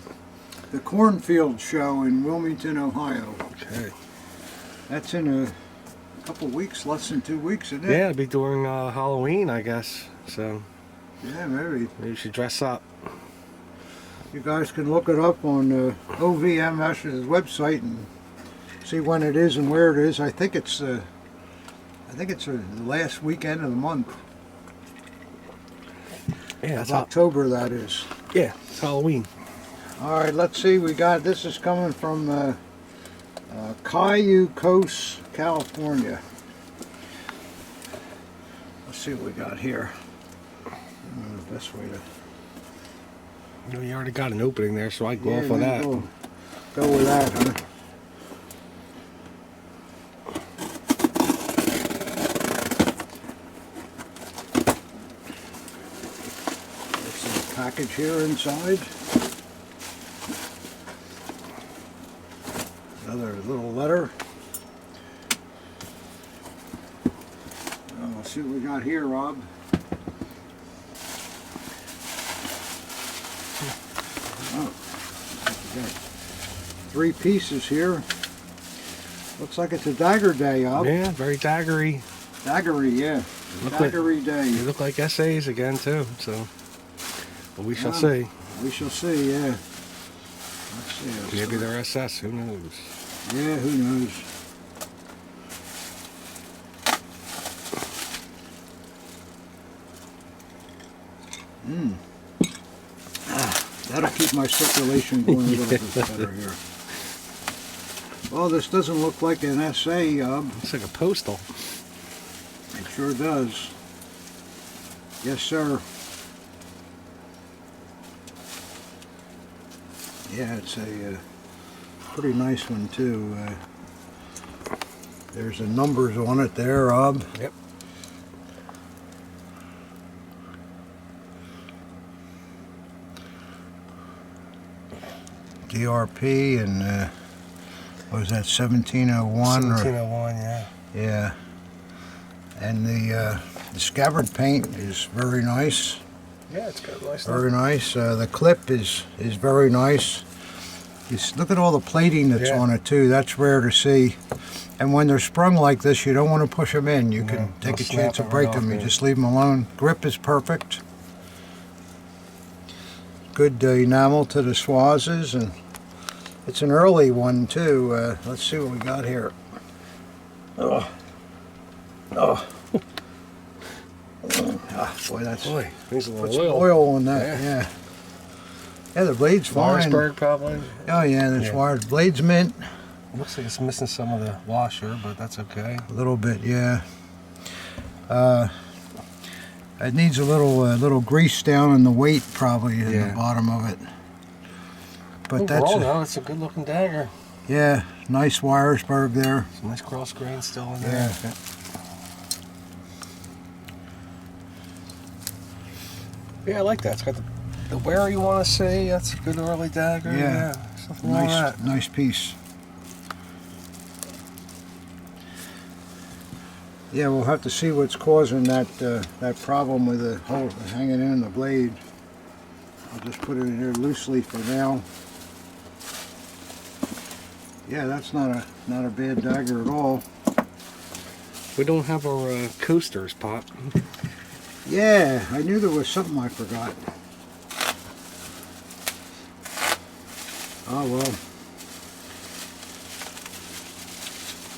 the Cornfield Show in Wilmington, Ohio. Okay. That's in a couple weeks, less than 2 weeks, isn't it? Yeah, it'll be during Halloween, I guess. So. Yeah, maybe. Maybe you should dress up. You guys can look it up on OVMS's website and see when it is and where it is. I think it's the last weekend of the month. Yeah, that's October, that is. Yeah, it's Halloween. All right, let's see. We got this is coming from Cayu Coast, California. Let's see what we got here. The best way to. You already got an opening there, so I go off of that. Go with that, huh? There's some package here inside. Another little letter. Let's see what we got here, Rob. Oh, we got 3 pieces here. Looks like it's a dagger day, Rob. Yeah, very daggery. Daggery, yeah. Daggery day. They look like essays again, too. So, but we shall see. We shall see, yeah. Let's see. Maybe they're SS. Who knows? Yeah, who knows? That'll keep my circulation going a little bit better here. Well, this doesn't look like an essay, It's like a postal. It sure does. Yes, sir. Yeah, it's a pretty nice one too. There's the numbers on it there, Rob. Yep. DRP and what was that, 1701? 1701, yeah. Yeah. And the scabbard paint is very nice. Yeah, it's got a nice Very nice. The clip is very nice. Just look at all the plating that's on it too. That's rare to see. And when they're sprung like this, you don't want to push them in. You can take a chance of break them. You just leave them alone. Grip is perfect. Good enamel to the swazes, and it's an early one too. Let's see what we got here. Oh, boy, there's a put little some oil. oil on that. Yeah. Yeah, the blade's fine. Watersburg, probably. Oh yeah, there's wires. Blade's mint. Looks like it's missing some of the washer, but that's okay. A little bit, yeah. It needs a little grease down in the weight, probably in the bottom of it. But overall, it's a good-looking dagger. Yeah, nice Wiresburg there. Some nice cross grain still in there. Yeah. Yeah, I like that. It's got the wear you want to see. That's a good early dagger. Yeah. Something like that. Nice piece. Yeah, we'll have to see what's causing that problem with the hole hanging in the blade. I'll just put it in here loosely for now. Yeah, that's not a bad dagger at all. We don't have our coasters, Pop. Yeah, I knew there was something I forgot. Oh well.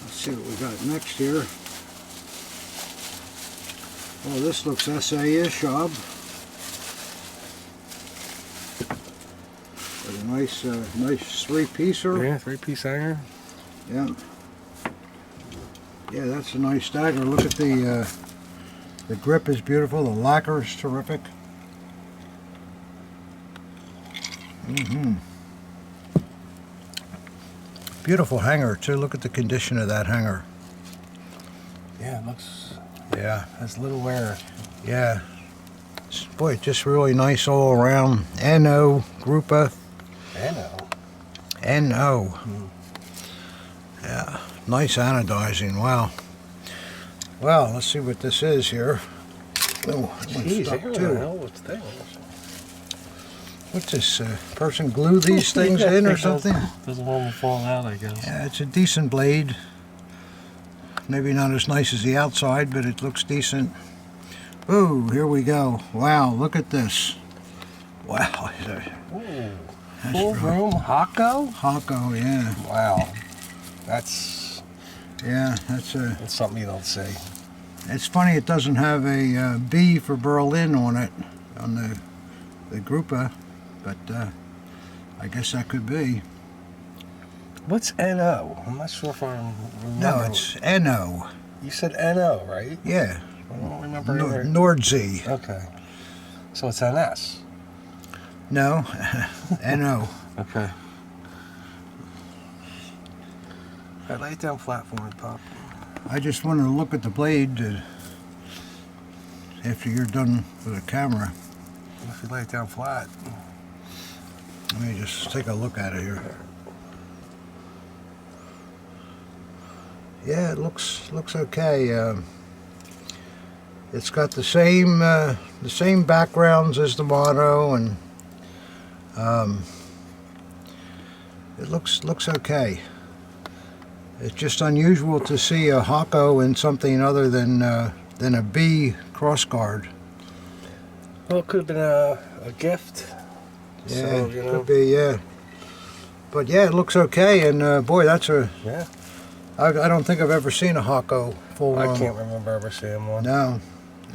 Let's see what we got next here. Oh, this looks SA-ish, Rob. Got a nice three-piecer. Yeah, three-piece hanger. Yeah. Yeah, that's a nice dagger. Look at the grip is beautiful. The lacquer is terrific. Beautiful hanger too. Look at the condition of that hanger. Yeah, it looks. Yeah, has little wear. Yeah. Boy, just really nice all around. NO Grupa. NO. Yeah, nice anodizing. Wow. Well, let's see what this is here. Oh, jeez, stuck what too. the hell was that? What's this? Person glue these things in or something? Doesn't want them to fall out, I guess. Yeah, it's a decent blade. Maybe not as nice as the outside, but it looks decent. Ooh, here we go. Wow, look at this. Wow. Full room Hako? Hako, yeah. Wow. That's something you don't say. It's funny it doesn't have a B for Berlin on it, on the Grupa, but I guess that could be. What's NO? I'm not sure if I remember. No, it's NO. You said NO, right? Yeah. I don't remember either. Nordsee. Okay. So it's NS? No, NO. Okay. All right, lay it down flat for me, Pop. I just wanted to look at the blade after you're done with the camera. If you lay it down flat. Let me just take a look at it here. Yeah, it looks okay. It's got the same backgrounds as the mono, and it looks okay. It's just unusual to see a Hako in something other than a B crossguard. Well, it could have been a gift. Yeah, so, could be, yeah. But yeah, it looks okay, and boy, that's a... Yeah. I don't think I've ever seen a Hako full I can't remember ever seeing one. No,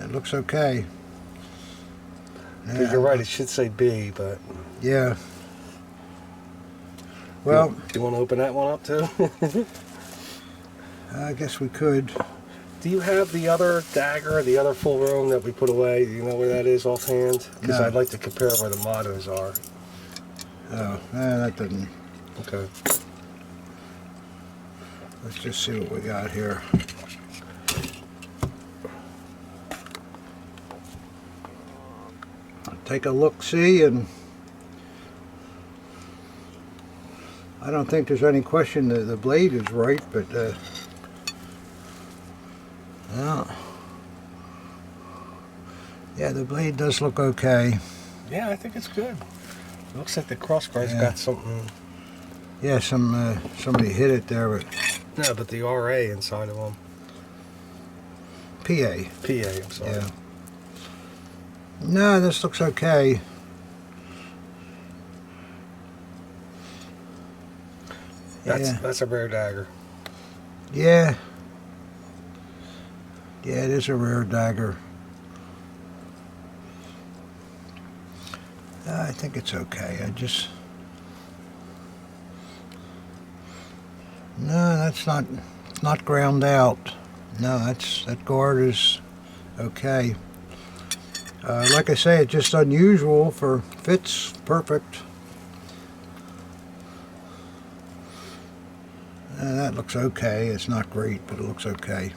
it looks okay. Yeah. You're right, it should say B, but... Yeah. Well... Do you want to open that one up, too? I guess we could. Do you have the other dagger, the other full room that we put away? Do you know where that is offhand? Because No. I'd like to compare where the mottos are. Oh, that didn't. Okay. Let's just see what we got here. I'll take a look-see, and I don't think there's any question that the blade is right, but yeah, the blade does look okay. Yeah, I think it's good. It looks like the crossguard's got something. Yeah, somebody hit it there, but No, but the RA inside of them. PA. I'm sorry. Yeah. No, this looks okay. That's a rare dagger. Yeah. Yeah, it is a rare dagger. I think it's okay. No, that's not ground out. No, that guard is okay. Like I say, it's just unusual for fits perfect. That looks okay. It's not great, but it looks okay.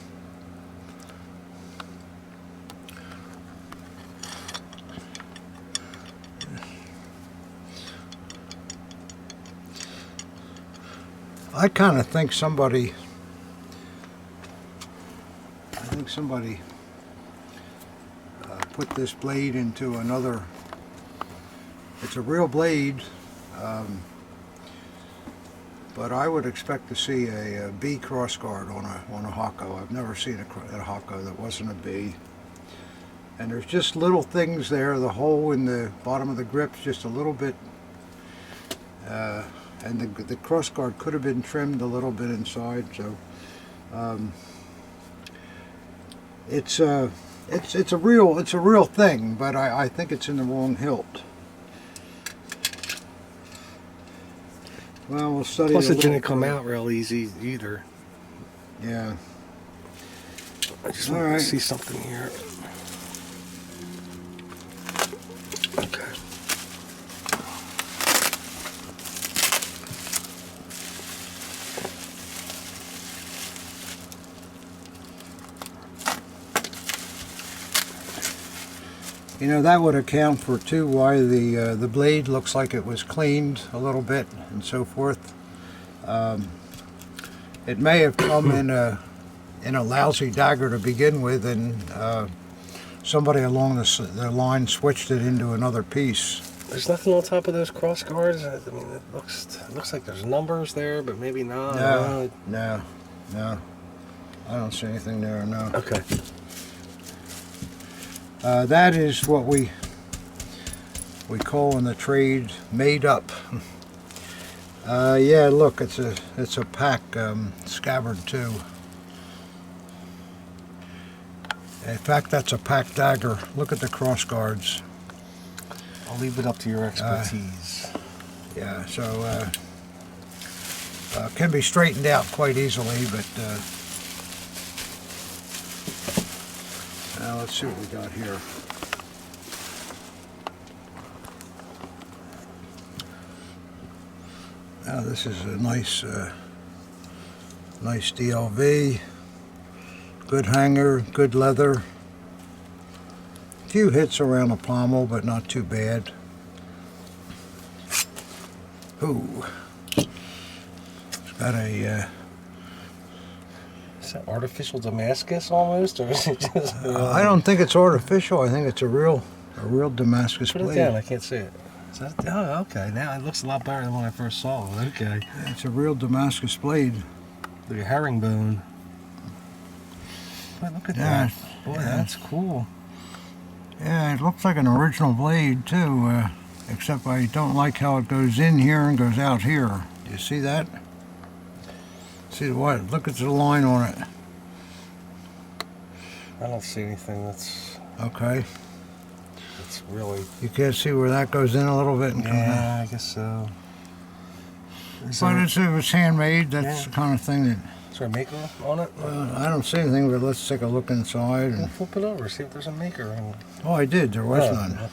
I kind of think somebody put this blade into another. It's a real blade, but I would expect to see a B crossguard on a Hako. I've never seen a Hako that wasn't a B. And there's just little things there. The hole in the bottom of the grip's just a little bit. And the crossguard could have been trimmed a little bit inside, so it's a real thing, but I think it's in the wrong hilt. Well, we'll study. Plus, it didn't come out real easy either. Yeah. I just want to see something here. Okay. You know, that would account for too why the blade looks like it was cleaned a little bit and so forth. It may have come in a lousy dagger to begin with, and somebody along the line switched it into another piece. There's nothing on top of those cross guards. I mean, it looks like there's numbers there, but maybe not. No. I don't see anything there. No. Okay. That is what we call in the trade made up. Yeah, look, it's a pack scabbard too. In fact, that's a pack dagger. Look at the cross guards. I'll leave it up to your expertise. Yeah, so can be straightened out quite easily, but now let's see what we got here. Now this is a nice DLV. Good hanger, good leather. A few hits around the pommel, but not too bad. Ooh. It's got a... Is that artificial Damascus almost, or is it just? I don't think it's artificial. I think it's a real Damascus Put blade. it down. I can't see it. Is that, oh, okay. Now it looks a lot better than when I first saw it. Okay. It's a real Damascus blade. Like a herringbone. Boy, look at that. Boy, that's cool. Yeah, it looks like an original blade too, except I don't like how it goes in here and goes out here. Do you see that? See what? Look at the line on it. I don't see anything that's Okay. really. You can't see where that goes in a little bit and comes out. Yeah, I guess so. But if it's handmade, that's the kind of thing that. It's Is there a maker on it? I don't see anything, but let's take a look inside. We'll And, flip it over, see if there's a maker. oh, I did. There was none. Okay.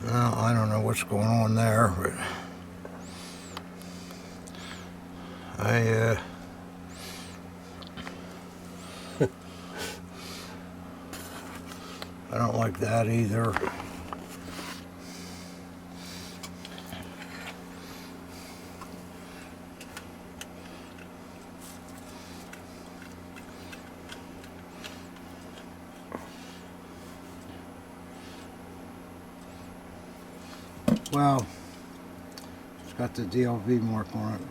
Well, I don't know what's going on there, but I don't like that either. Well, it's got the DLV mark on it.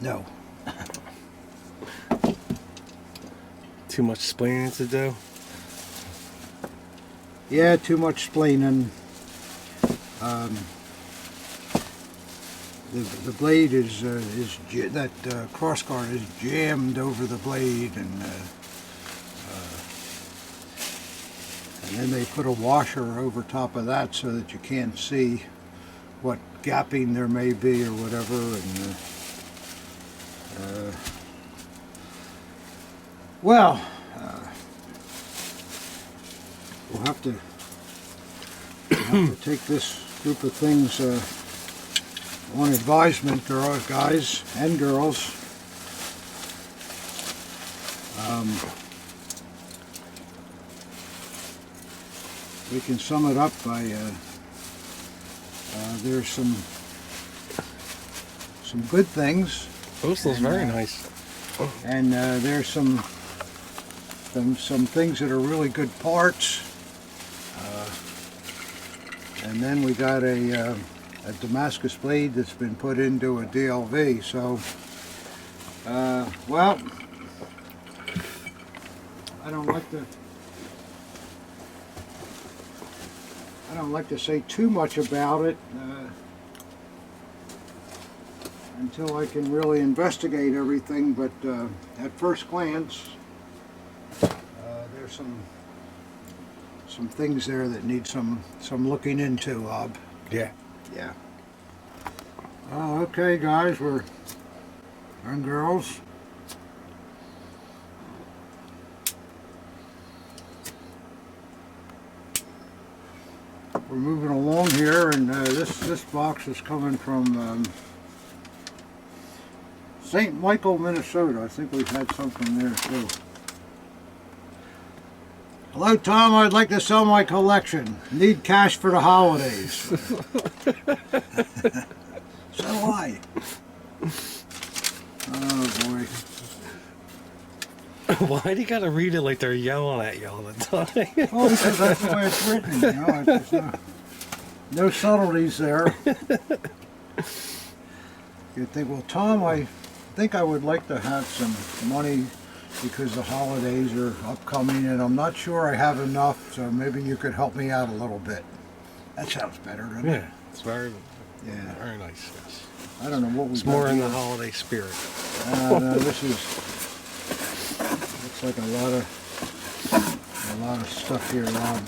No. Too much splaining to do? Yeah, too much splaining. The blade is that cross guard is jammed over the blade, and then they put a washer over top of that so that you can't see what gapping there may be or whatever. And well, we'll have to take this group of things on advisement, guys and girls. We can sum it up by there's some good things. This looks very nice. And there's some things that are really good parts. And then we got a Damascus blade that's been put into a DLV. So, well, I don't like to say too much about it until I can really investigate everything. But at first glance, there's some things there that need some looking into, Bob. Yeah. Yeah. Oh, okay, guys, and girls. We're moving along here, and this box is coming from St. Michael, Minnesota. I think we've had something there too. Hello, Tom. I'd like to sell my collection. Need cash for the holidays. So do I. Oh boy. Why do you gotta read it like they're yelling at you all the time? Oh, because that's the way it's written. You know, it's no subtleties there. You'd think, well, Tom, I think I would like to have some money because the holidays are upcoming, and I'm not sure I have enough, so maybe you could help me out a little bit. That sounds better, doesn't it? Yeah, it's very nice. Yes. I don't know what It's more in the holiday spirit. No, this is looks like a lot of stuff here, Rob.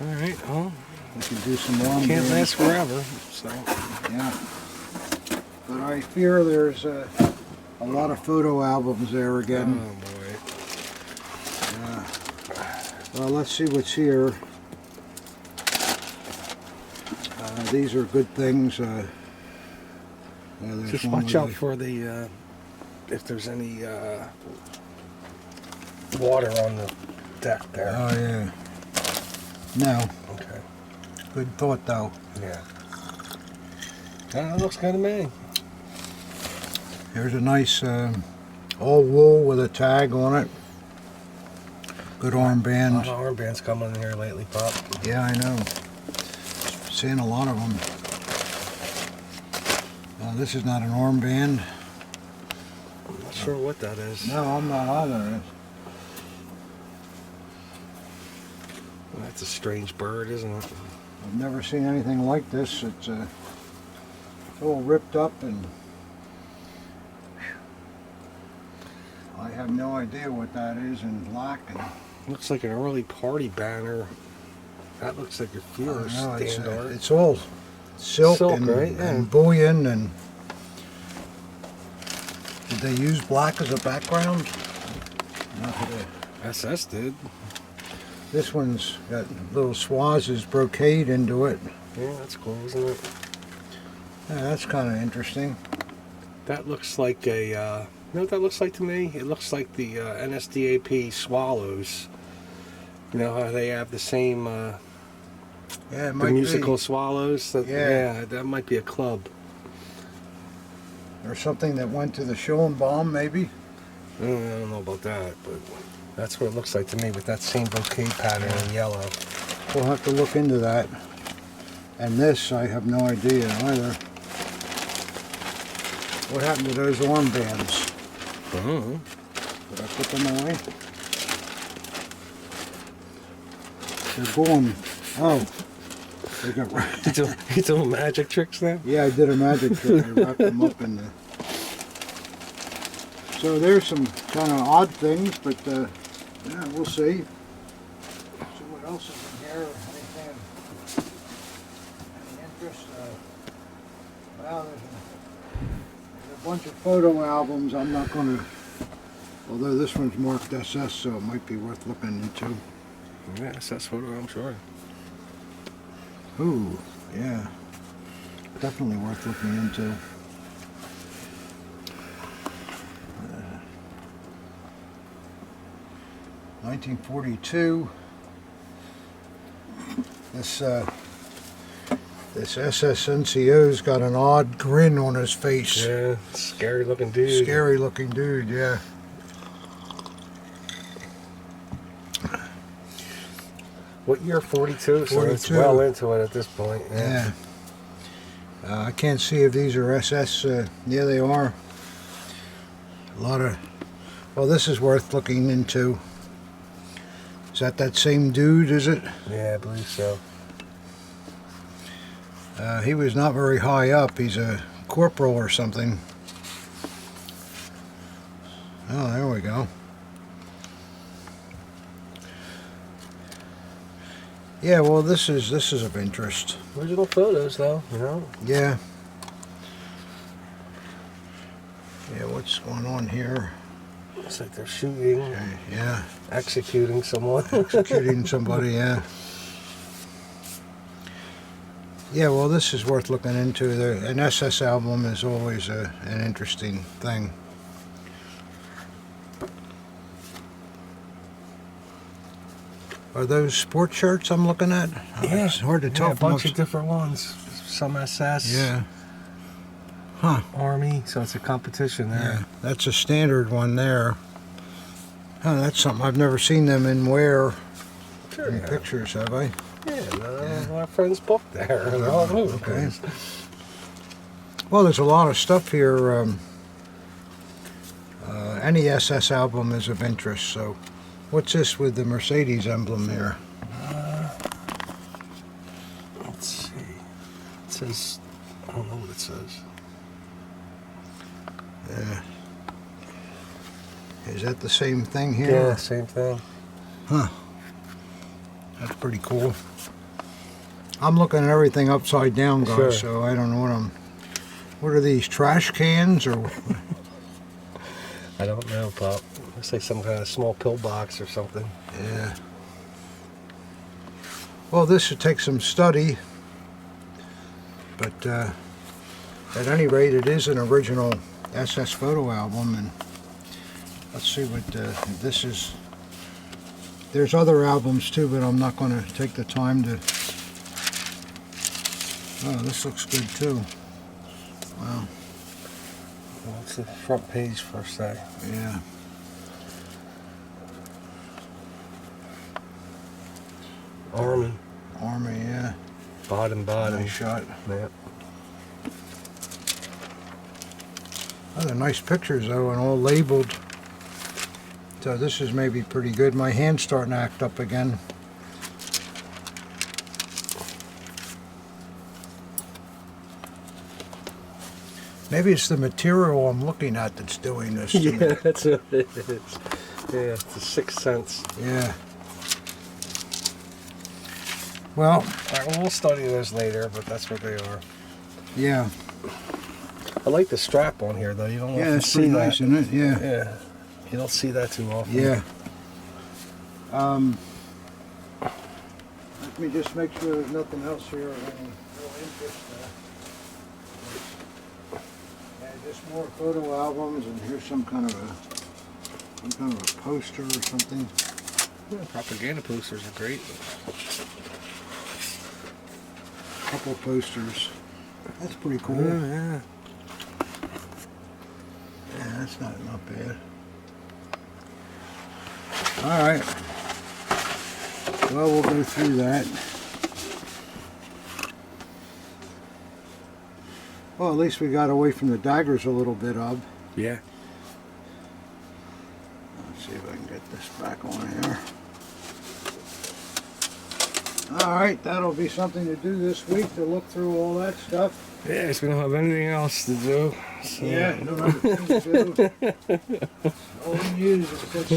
All right. Well, we can do some more. Can't last forever. So yeah. But I fear there's a lot of photo albums there again. Oh boy. Yeah. Well, let's see what's here. These are good things. Just watch out for the if there's any water on the deck there. Oh yeah. No. Okay. Good thought though. Yeah. That looks good to me. Here's a nice all wool with a tag on it. Good armband. A lot of armbands coming in here lately, Pop. Yeah, I know. Seeing a lot of them. This is not an armband. I'm not sure what that is. No, I'm not either. That's a strange bird, isn't it? I've never seen anything like this. It's all ripped up, and I have no idea what that is in black. And Looks like an early party banner. That looks like a Fuhrer standard. it's all silk and, right? Yeah. and bullion. And did they use black as a background? Not today. SS did. This one's got little swazes brocade into it. Yeah, that's cool, isn't it? Yeah, that's kind of interesting. That looks like a, you know what that looks like to me? It looks like the NSDAP Swallows. You know how they have the same, Yeah, it the might musical be. Swallows? Yeah, that might be a club. Or something that went to the Schoenbaum, maybe. I don't know about that, but that's what it looks like to me with that same brocade pattern in yellow. We'll have to look into that. And this, I have no idea either. What happened to those armbands? I don't know. Did I put them away? They're going. Oh, they got. You doing magic tricks now? Yeah, I did a magic trick. I wrapped them up in the. So there's some kind of odd things, but yeah, we'll see. See what else is in here. Anything of any interest? Well, there's a bunch of photo albums. I'm not going to. Although this one's marked SS, so it might be worth looking into. Yeah, SS photo, I'm sure. Ooh, yeah. Definitely worth looking into. 1942. This SSNCO's got an odd grin on his face. Yeah, scary looking dude. Scary looking dude, yeah. What year? 42? So it's 42. well into it at this point. Yeah. I can't see if these are SS. Yeah, they are. A lot of. Well, this is worth looking into. Is that same dude, is it? Yeah, I believe so. He was not very high up. He's a corporal or something. Oh, there we go. Yeah, well, this is of interest. Original photos, though, you know? Yeah. Yeah, what's going on here? Looks like they're shooting, Yeah. executing someone. Executing somebody, yeah. Yeah, well, this is worth looking into. An SS album is always an interesting thing. Are those sport shirts I'm looking at? Yeah, It's hard to tell. a bunch of different ones. Some SS, Yeah. Huh. Army, so it's a competition there. Yeah, that's a standard one there. Oh, that's something I've never seen them in wear. Sure, In yeah. pictures, have I? Yeah, our friend's book there. And all over the Okay. place. Well, there's a lot of stuff here. Any SS album is of interest. So, what's this with the Mercedes emblem here? Let's see. It says, I don't know what it says. Is that the same thing here? Yeah, same thing. Huh. That's pretty cool. I'm looking at everything upside down, guys, Sure. so I don't know what I'm... What are these, trash cans, or... I don't know, Pop. Looks like some kind of small pillbox or something. Yeah. Well, this should take some study, but at any rate, it is an original SS photo album, and let's see what this is. There's other albums too, but I'm not going to take the time to... Oh, this looks good too. Wow. What's the front page first say? Yeah. Army. Army, yeah. Bottom. Nice shot. Yeah. Oh, they're nice pictures though, and all labeled. So this is maybe pretty good. My hand's starting to act up again. Maybe it's the material I'm looking at that's doing this to me. Yeah, that's what it is. Yeah, it's the sixth sense. Yeah. Well, All right, well, we'll study those later, but that's what they are. yeah. I like the strap on here, though. You don't Yeah, often it's see pretty that. nice, isn't it? Yeah. Yeah, you don't see that too often. Yeah. Let me just make sure there's nothing else here of any real interest. Yeah, just more photo albums, and here's some kind of a poster or something. Yeah, propaganda posters are great. Couple posters. That's pretty cool. Oh, yeah. Yeah, that's not bad. All right. Well, we'll go through that. Well, at least we got away from the daggers a little bit, Ob. Yeah. Let's see if I can get this back on here. All right, that'll be something to do this week, to look through all that stuff. Yeah, so we don't have anything else to do. So. Yeah, no other things to do. All we use is this.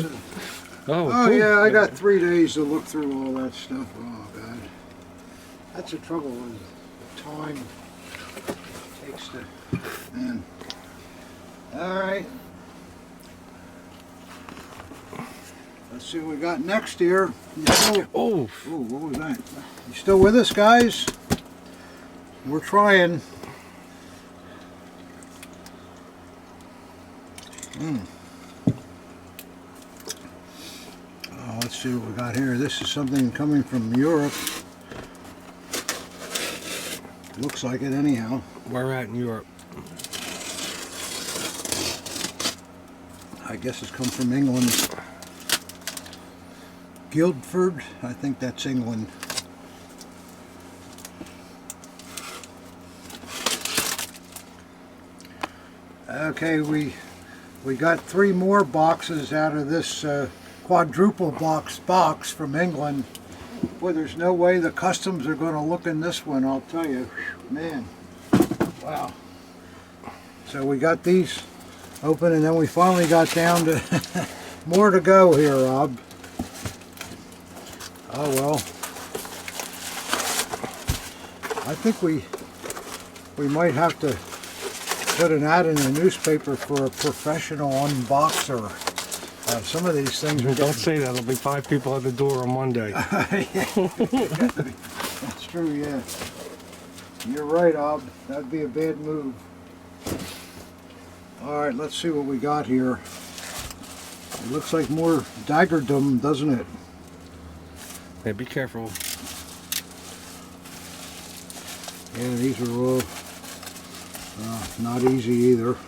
Oh, Oh cool. yeah, I got 3 days to look through all that stuff. Oh God, that's the trouble with the time it takes to. Man. All right. Let's see what we got next here. Oh, Ooh, what was that? You still with us, guys? We're trying. Oh, let's see what we got here. This is something coming from Europe. Looks like it anyhow. where we're at in Europe. I guess it's come from England. Guildford, I think that's England. Okay, we got 3 more boxes out of this quadruple box from England. Boy, there's no way the customs are going to look in this one, I'll tell you. Man, wow. So we got these open, and then we finally got down to more to go here, Rob. Oh well. I think we might have to put an ad in the newspaper for a professional unboxer. Some of these things are Don't say that. There'll be 5 people at the door on Monday. That's true, yeah. You're right, Ob. That'd be a bad move. Alright, let's see what we got here. It looks like more daggerdom, doesn't it? Yeah, be careful. Yeah, these are all not easy either. Let's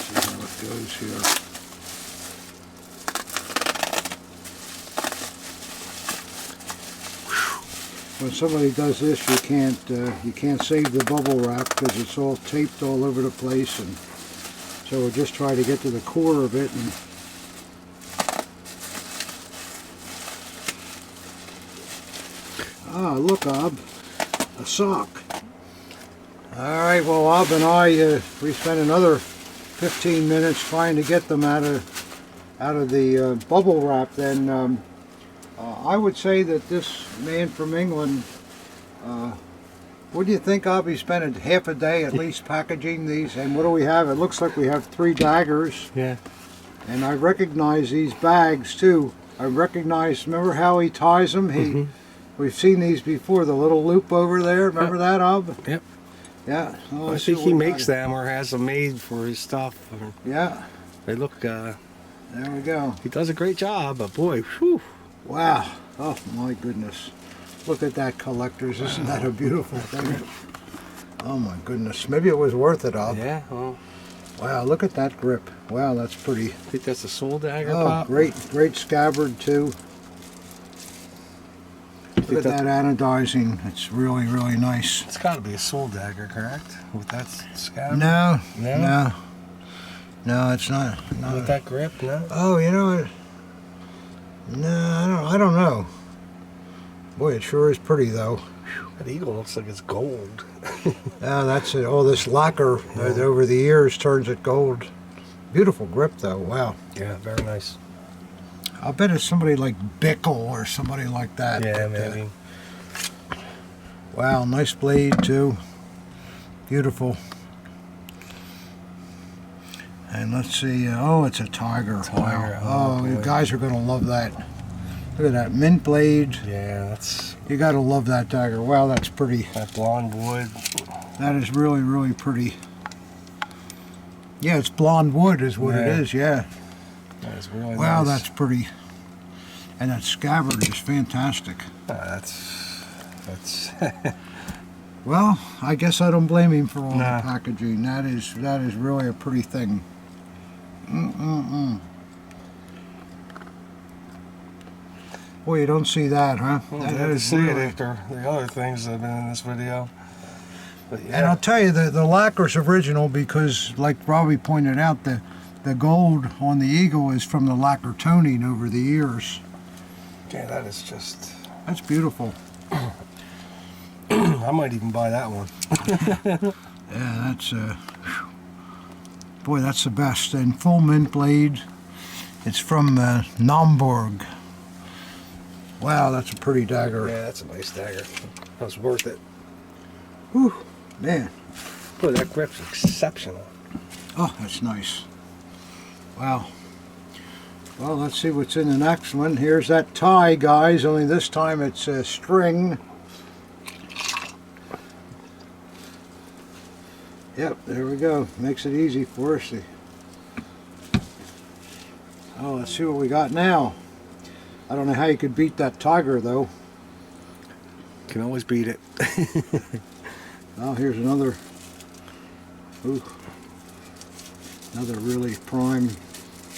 see how it goes here. When somebody does this, you can't save the bubble wrap because it's all taped all over the place, and so we'll just try to get to the core of it. And ah, look, Ob, a sock. All right, well, Ob and I we spent another 15 minutes trying to get them out of the bubble wrap. Then I would say that this man from England, what do you think, Ob? He spent half a day at least packaging these. And what do we have? It looks like we have 3 daggers. Yeah. And I recognize these bags too. I recognize, remember how he ties them? We've seen these before, the little loop over there. Remember that, Ob? Yep. Yeah. Oh, I think he makes them or has them made for his stuff. Yeah. They look, there we go. he does a great job, but boy, whew. Wow. Oh, my goodness. Look at that, collectors. Isn't that a beautiful thing? Oh, my goodness. Maybe it was worth it, Ob. Yeah, well, Wow, look at that grip. Wow, that's pretty. I think that's a soul dagger Oh, pop. great scabbard, too. Look at that anodizing. It's really, really nice. It's got to be a soul dagger, correct? With that scab? No, No? no. No, it's not. No. With that grip, no? Oh, you know what? No, I don't know. Boy, it sure is pretty, though. That eagle looks like it's gold. Yeah, that's it. All this lacquer over the years turns it gold. Beautiful grip, though. Wow. Yeah, very nice. I'll bet it's somebody like Bickle or somebody like that. Yeah, but, maybe. Wow, nice blade, too. Beautiful. And let's see. Oh, it's a tiger. Tiger. Wow. Oh, you boy. guys are going to love that. Look at that mint blade. Yeah, that's... You got to love that tiger. Wow, that's pretty. That blonde wood. That is really, really pretty. Yeah, it's blonde wood is what it is, yeah. That is really Wow, nice. that's pretty. And that scabbard is fantastic. That's... Well, I guess I don't blame him for all Nah. the packaging. That is really a pretty thing. Boy, you don't see that, huh? Well, That I had to is see really- it after the other things that have been in this video. But yeah. And I'll tell you, the lacquer's original because, like Robbie pointed out, the gold on the eagle is from the lacquer toning over the years. Yeah, that is just... That's beautiful. I might even buy that one. Yeah, that's boy, that's the best. And full mint blade. It's from Naumburg. Wow, that's a pretty dagger. Yeah, that's a nice dagger. That was worth it. Whew, man. Boy, that grip's exceptional. Oh, that's nice. Wow. Well, let's see what's in the next one. Here's that tie, guys, only this time it's a string. Yep, there we go. Makes it easy for us. Oh, let's see what we got now. I don't know how you could beat that tiger, though. Can always beat it. Oh, here's another. Ooh. Another really prime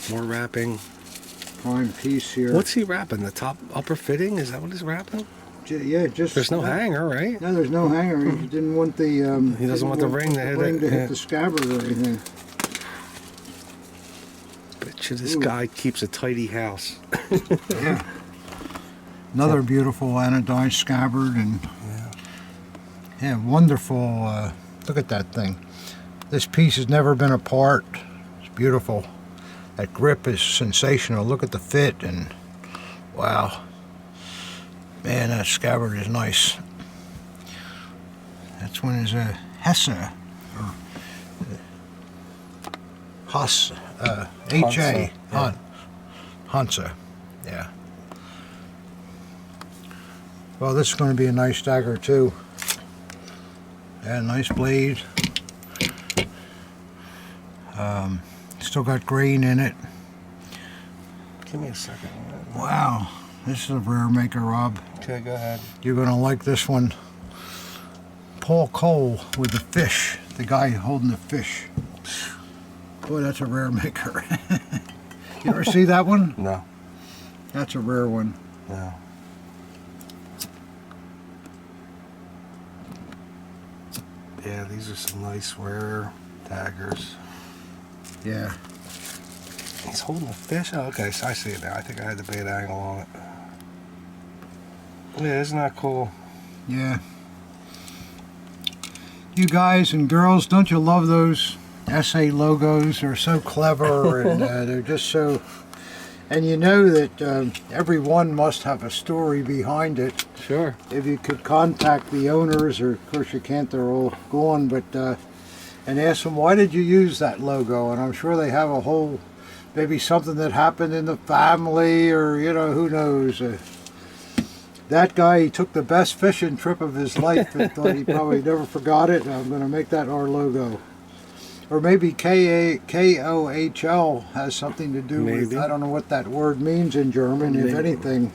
More wrapping. piece here. What's he wrapping? The top upper fitting? Is that what he's wrapping? Yeah, just. There's no hanger, right? No, there's no hanger. He didn't want the. He doesn't want the ring to hit it, to yeah. hit the scabbard or anything. Bet you this Ooh. guy keeps a tidy house. Yeah. Another beautiful anodized scabbard and yeah, wonderful. Look at that thing. This piece has never been apart. It's beautiful. That grip is sensational. Look at the fit and wow. Man, that scabbard is nice. That's one is a Hesse or Hasse, H-A, Yeah. Hanse, yeah. Well, this is going to be a nice dagger too. Yeah, nice blade. Still got grain in it. Give me a second. Wow, this is a rare maker, Rob. Okay, go ahead. You're going to like this one. Paul Cole with the fish, the guy holding the fish. Boy, that's a rare maker. You ever see that one? No. That's a rare one. No. Yeah, these are some nice rare daggers. Yeah. He's holding a fish? Oh, okay, so I see it now. I think I had the bait angle on it. Yeah, isn't that cool? Yeah. You guys and girls, don't you love those SA logos? They're so clever and they're just so... And you know that every one must have a story behind it. Sure. If you could contact the owners, or of course you can't, they're all gone, but and ask them, why did you use that logo? And I'm sure they have a whole, maybe something that happened in the family, or you know, who knows. That guy, he took the best fishing trip of his life and thought he probably never forgot it. I'm going to make that our logo. Or maybe K-O-H-L has something to do with, I don't know what that word means in German, if anything.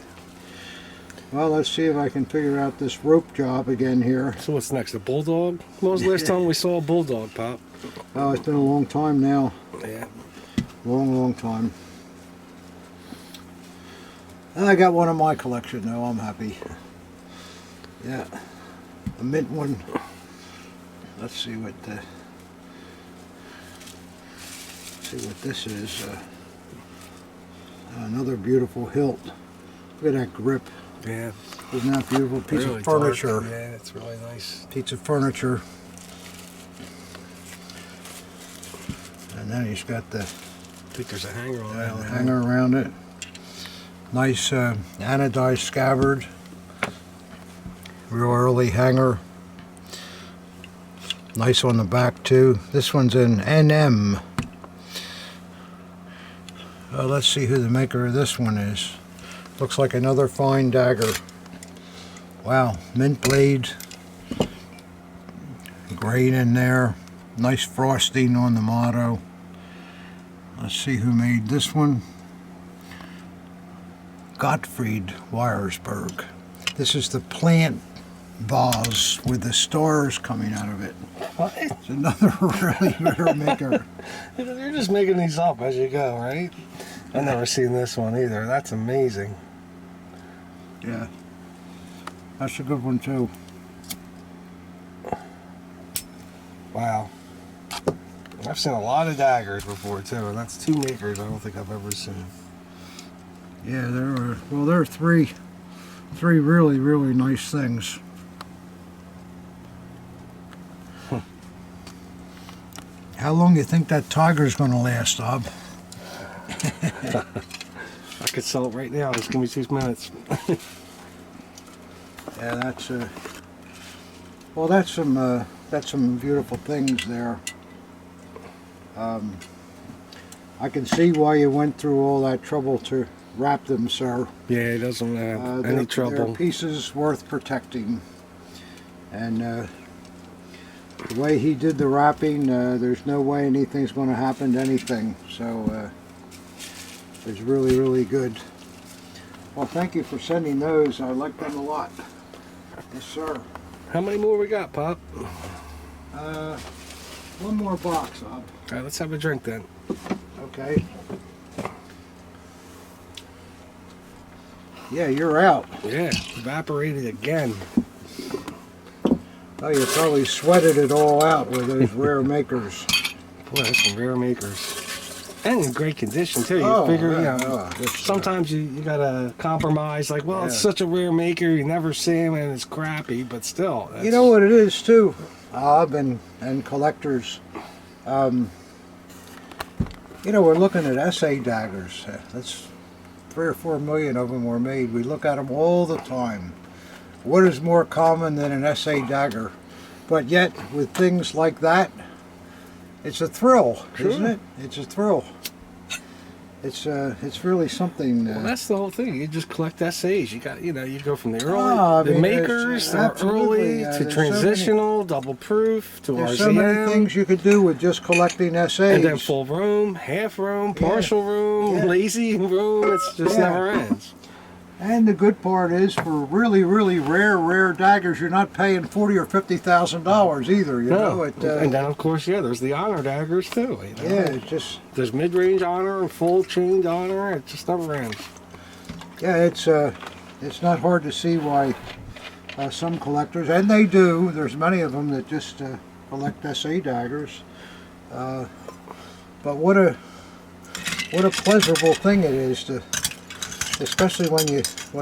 Well, let's see if I can figure out this rope job again here. So what's next? A bulldog? When was the last time we saw a bulldog, Pop? Oh, it's been a long time now. Yeah. Long time. And I got one in my collection though, I'm happy. Yeah. A mint one. Let's see what this is. Another beautiful hilt. Look at that grip. Yeah. Isn't that beautiful? Piece Really of furniture. dark. Yeah, it's really nice. Piece of furniture. And then he's got the I think there's a hanger on that. hanger around it. Nice anodized scabbard. Real early hanger. Nice on the back too. This one's in NM. Let's see who the maker of this one is. Looks like another fine dagger. Wow, mint blade. Grain in there. Nice frosting on the motto. Let's see who made this one. Gottfried Weiersberg. This is the plant vase with the stars coming out of it. What? It's another really rare maker. You're just making these up as you go, right? I've never seen this one either. That's amazing. Yeah, that's a good one too. Wow. I've seen a lot of daggers before too, and that's 2 makers I don't think I've ever seen. Yeah, there are three really, really nice things. How long do you think that tiger's going to last, Ob? I could sell it right now. Just give me 6 minutes. Yeah, that's well, that's some beautiful things there. I can see why you went through all that trouble to wrap them, sir. Yeah, it doesn't have any trouble. They're pieces worth protecting, and the way he did the wrapping, there's no way anything's going to happen to anything. So it's really, really good. Well, thank you for sending those. I like them a lot. Yes, sir. How many more we got, Pop? One more box, Ob. All right, let's have a drink then. Okay. Yeah, you're out. Yeah, evaporated again. Oh, you probably sweated it all out with those rare makers. Boy, that's some rare makers. And in great condition too. You Oh, figure, yeah, you know, this, sometimes you gotta compromise. Like, well, it's Yeah. such a rare maker, you never see them, and it's crappy. But still, You know what it is too, Ob, and collectors. You know, we're looking at SA daggers. That's 3 or 4 million of them were made. We look at them all the time. What is more common than an SA dagger? But yet, with things like that, it's a thrill, Sure. isn't it? It's a thrill. It's really something. Well, that's the whole thing. You just collect essays. You got, you know, you go from the early, I the mean, makers, the absolutely, early there's to so transitional, double proof to There's RZM, so many things you could do with just collecting essays. and then full room, half room, partial room, Yeah. lazy room. It's just Yeah. never ends. And the good part is, for really, really rare daggers, you're not paying $40,000 or $50,000 either. You know it. And then of course, yeah, there's the honor daggers too. You know? Yeah, it's just There's mid-range honor and full chained honor. It just never ends. yeah, it's not hard to see why some collectors, and they do. There's many of them that just collect SA daggers. But what a pleasurable thing it is to. Especially when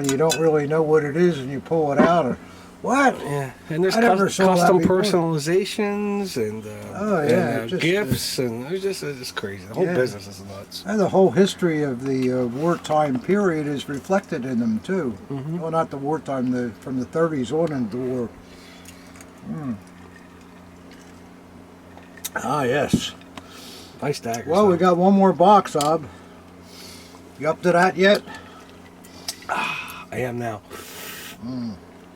you don't really know what it is and you pull it out, or what? Yeah, and there's I never saw that custom before. personalizations and, Oh, yeah, and just, gifts, and it's just crazy. The whole Yeah. business is nuts. And the whole history of the wartime period is reflected in them too. Well, not the wartime, from the 30s on into the war. Ah, yes. Nice daggers. Well, we got one more box, Ob. You up to that yet? I am now.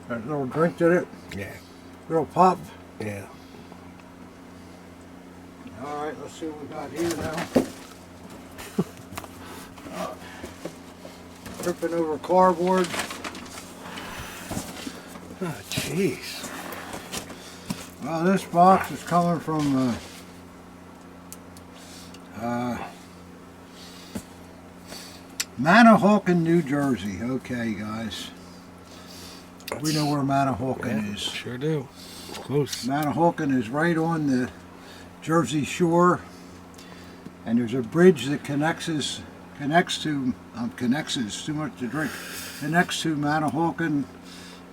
Got a little drink to it. Yeah, Little pop. yeah. All right, let's see what we got here now. Tripping over cardboard. Oh, jeez. Well, this box is coming from Manahawkin, New Jersey. Okay, guys. We know where Manahawkin is. Sure do. Close. Manahawkin is right on the Jersey shore, and there's a bridge that connects to too much to drink. Connects to Manahawkin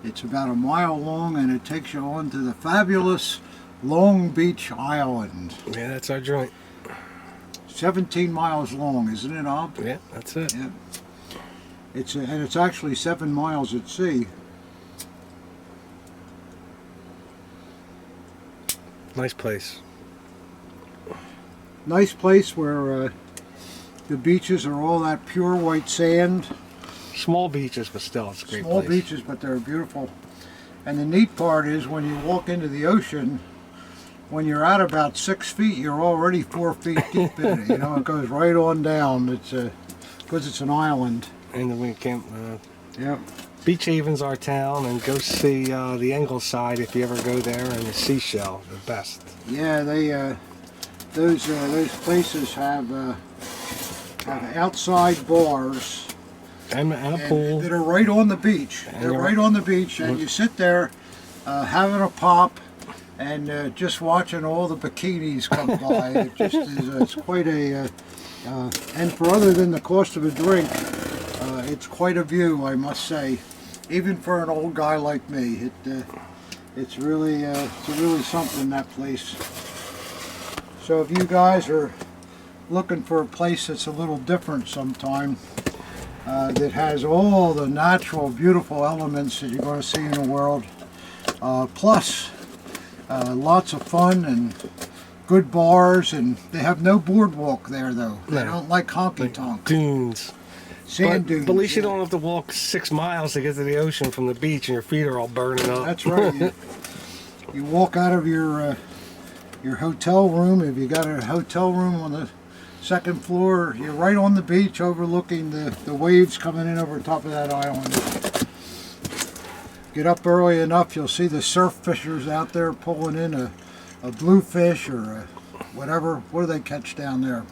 It's about a mile long, and it takes you on to the fabulous Long Beach Island. Yeah, that's our joint. 17 miles long, isn't it, Ob? Yeah, that's it. Yeah. And it's actually 7 miles at sea. Nice place. Nice place where the beaches are all that pure white sand. Small beaches, but still, it's a great Small place. beaches, but they're beautiful. And the neat part is when you walk into the ocean, when you're at about 6 feet, you're already 4 feet deep in it. You know, it goes right on down. It's because it's an island. And then we camp. Yep. Beach Haven's our town, and go see the Ingleside if you ever go there, and the Seashell, the best. Yeah, they those places have outside bars And a pool. that are right on the beach. And They're you're right on the beach, and you sit there having a pop and just watching all the bikinis come by. It just is it's quite a and for other than the cost of a drink, it's quite a view, I must say. Even for an old guy like me, it's really something, that place. So if you guys are looking for a place that's a little different sometime, that has all the natural, beautiful elements that you're going to see in the world, plus lots of fun and good bars, and they have no boardwalk there though. They don't like honky tonk. Dunes. Sand dunes. But at least you yeah. don't have to walk 6 miles to get to the ocean from the beach, and your feet are all burning up. That's right. You walk out of your hotel room. If you got a hotel room on the second floor, you're right on the beach overlooking the waves coming in over top of that island. Get up early enough, you'll see the surf fishers out there pulling in a bluefish or a whatever. What do they catch down there?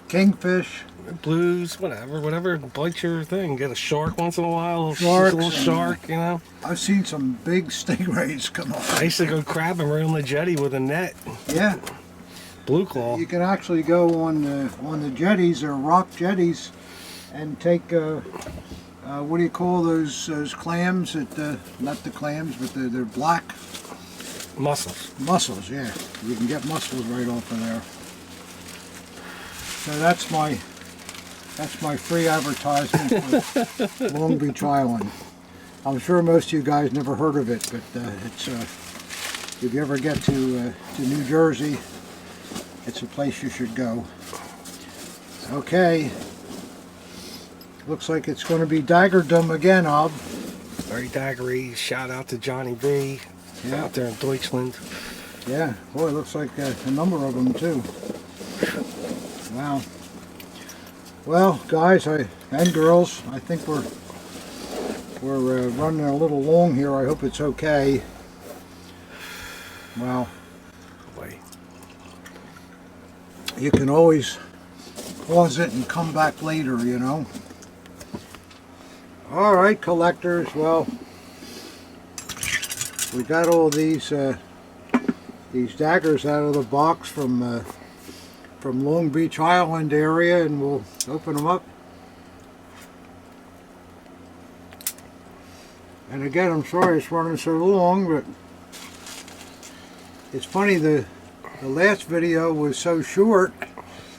Kingfish. Blues, whatever bites your thing. Get a shark once in a while, Sharks a little shark, you know. I've seen some big stingrays come up. I used to go crabbing right on the jetty with a net. Yeah. Blue claw. You can actually go on the jetties or rock jetties and take what do you call those clams that not the clams, but they're black Mussels. Yeah, you can get mussels right off of there. So that's my free advertisement for Long Beach Island. I'm sure most of you guys never heard of it, but it's if you ever get to New Jersey, it's a place you should go. Okay. Looks like it's going to be daggerdom again, Ob. Very daggery. Shout out to Johnny B. Yeah. Out there in Deutschland. Yeah. Boy, it looks like a number of them too. Wow. Well, guys and girls, I think we're running a little long here. I hope it's okay. Wow. Boy. You can always pause it and come back later, you know. All right, collectors. Well, we got all these daggers out of the box from Long Beach Island area, and we'll open them up. And again, I'm sorry it's running so long, but it's funny, the last video was so short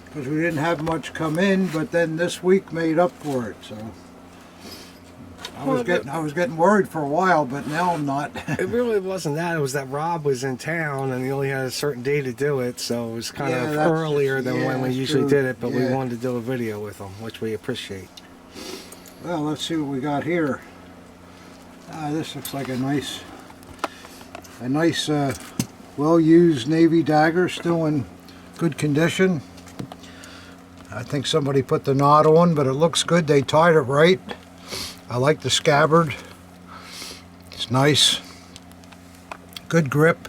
because we didn't have much come in, but then this week made up for it. So I was getting worried for a while, but now I'm not. It really wasn't that. It was that Rob was in town and he only had a certain day to do it, so it was kind of earlier than when we usually did it, but we wanted to do a video with him, which we appreciate. Well, let's see what we got here. This looks like a nice well-used Navy dagger, still in good condition. I think somebody put the knot on, but it looks good. They tied it right. I like the scabbard. It's nice. Good grip.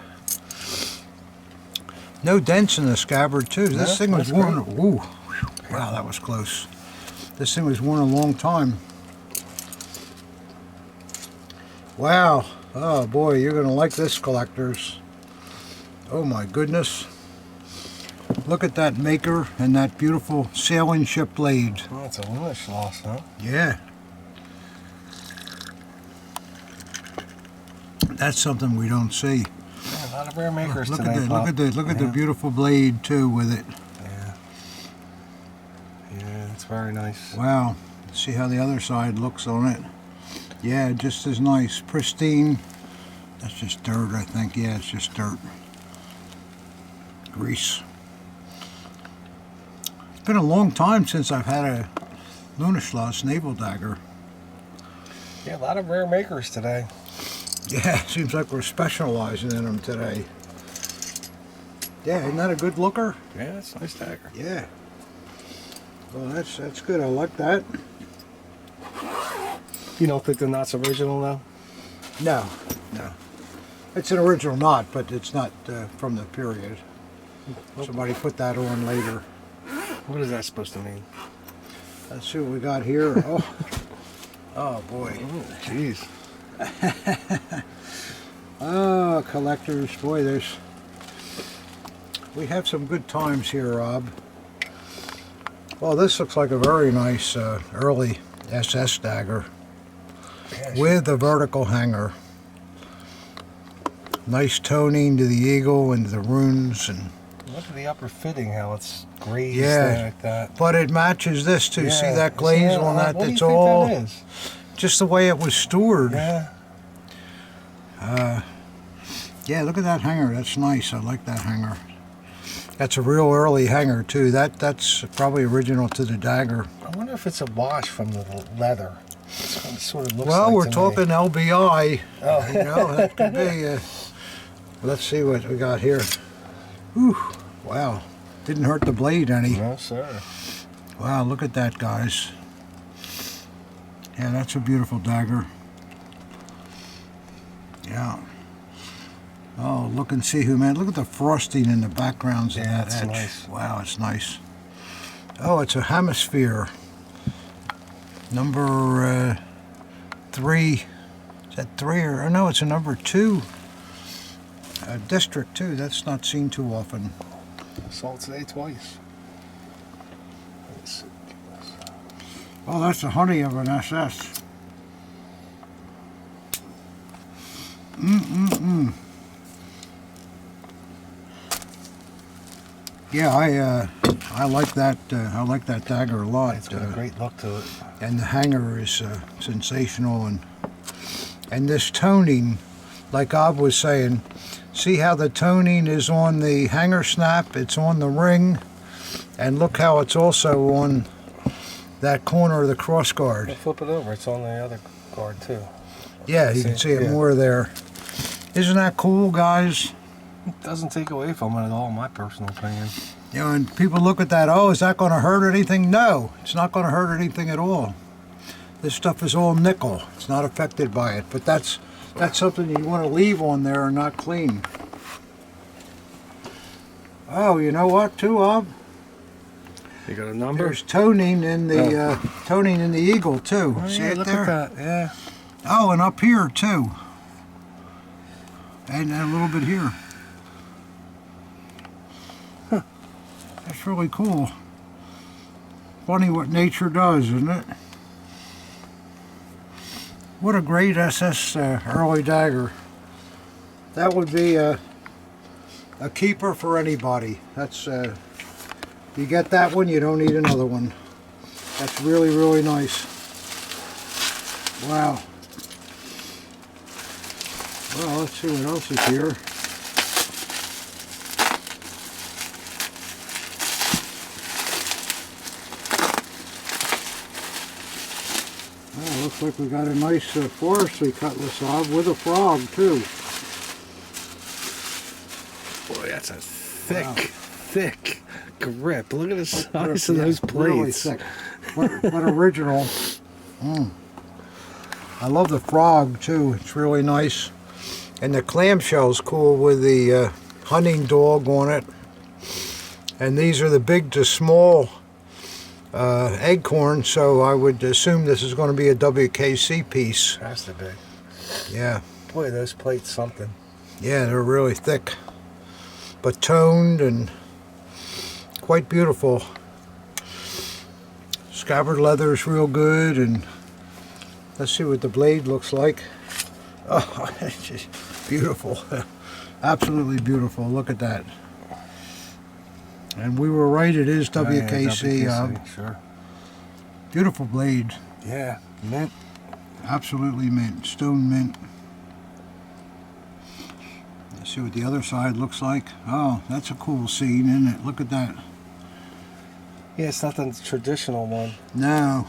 No dents in the scabbard too. This thing was worn. Ooh, wow, that was close. This thing was worn a long time. Wow. Oh boy, you're gonna like this, collectors. Oh my goodness. Look at that maker and that beautiful sailing ship blade. Oh, it's a Lewis loss, huh? Yeah. That's something we don't see. Yeah, a lot of rare makers Look today. at that! Look at the beautiful blade too with it. Yeah. Yeah, it's very nice. Wow. See how the other side looks on it. Yeah, just as nice, pristine. That's just dirt, I think. Yeah, it's just dirt. Grease. It's been a long time since I've had a Lunaschloss naval dagger. Yeah, a lot of rare makers today. Yeah, it seems like we're specializing in them today. Yeah, isn't that a good looker? Yeah, that's a nice dagger. Yeah. Well, that's good. I like that. You don't think the knot's original now? No, no. It's an original knot, but it's not from the period. Somebody put that on later. What is that supposed to mean? Let's see what we got here. Oh, oh boy. Oh, jeez. Oh, collectors. Boy, we have some good times here, Rob. Well, this looks like a very nice early SS dagger with a vertical hanger. Nice toning to the eagle and the runes, and look at the upper fitting, how it's grazed like that. But it matches this too. Yeah. See that glaze on that? What That's do you all think that is? just the way it was stored. Yeah. Yeah, look at that hanger. That's nice. I like that hanger. That's a real early hanger too. That's probably original to the dagger. I wonder if it's a wash from the leather. That's what it sort of looks Well, like we're to me. talking LBI. Oh. You know, that could be. Let's see what we got here. Whew, wow. Didn't hurt the blade any. No, sir. Wow, look at that, guys. Yeah, that's a beautiful dagger. Yeah. Oh, look and see who, man. Look at the frosting in the backgrounds of that that's edge. nice. Wow, it's nice. Oh, it's a hemisphere. Number 3. Is that 3 or no, it's a number 2. District 2. That's not seen too often. Saw it today twice. Let's see. Oh, that's the honey of an SS. Yeah, I like that. I like that dagger a lot. It's got a great look to it. And the hanger is sensational, and this toning, like Ob was saying, see how the toning is on the hanger snap? It's on the ring, and look how it's also on that corner of the cross guard. We'll flip it over. It's on the other guard too. Yeah, you can see it more there. Isn't that cool, guys? It doesn't take away from it at all, in my personal opinion. You know, and people look at that, oh, is that going to hurt anything? No, it's not going to hurt anything at all. This stuff is all nickel. It's not affected by it, but that's something you want to leave on there and not clean. Oh, you know what, too, Ob? You got a number? There's toning in the toning in the eagle too. Oh, see yeah, it look there? at that. Yeah. Oh, and up here too, and a little bit here. Huh. That's really cool. Funny what nature does, isn't it? What a great SS early dagger. That would be a keeper for anybody. That's you get that one, you don't need another one. That's really, really nice. Wow. Well, let's see what else is here. Well, looks like we got a nice forestry cutlass off with a frog too. Boy, that's a thick grip. Look at the size Grip, of yeah, those really plates. thick. What original. I love the frog too. It's really nice. And the clamshell's cool with the hunting dog on it. And these are the big to small acorn, so I would assume this is going to be a WKC piece. Has to be. Yeah. Boy, those plates something. Yeah, they're really thick, but toned and quite beautiful. Scabbard leather's real good, and let's see what the blade looks like. Oh, it's just Beautiful. Absolutely beautiful. Look at that. And we were right, it is WKC. WKC, sure. Beautiful blade. Yeah, mint. Absolutely mint. Stone mint. Let's see what the other side looks like. Oh, that's a cool scene, isn't it? Look at that. Yeah, it's not the traditional one. No.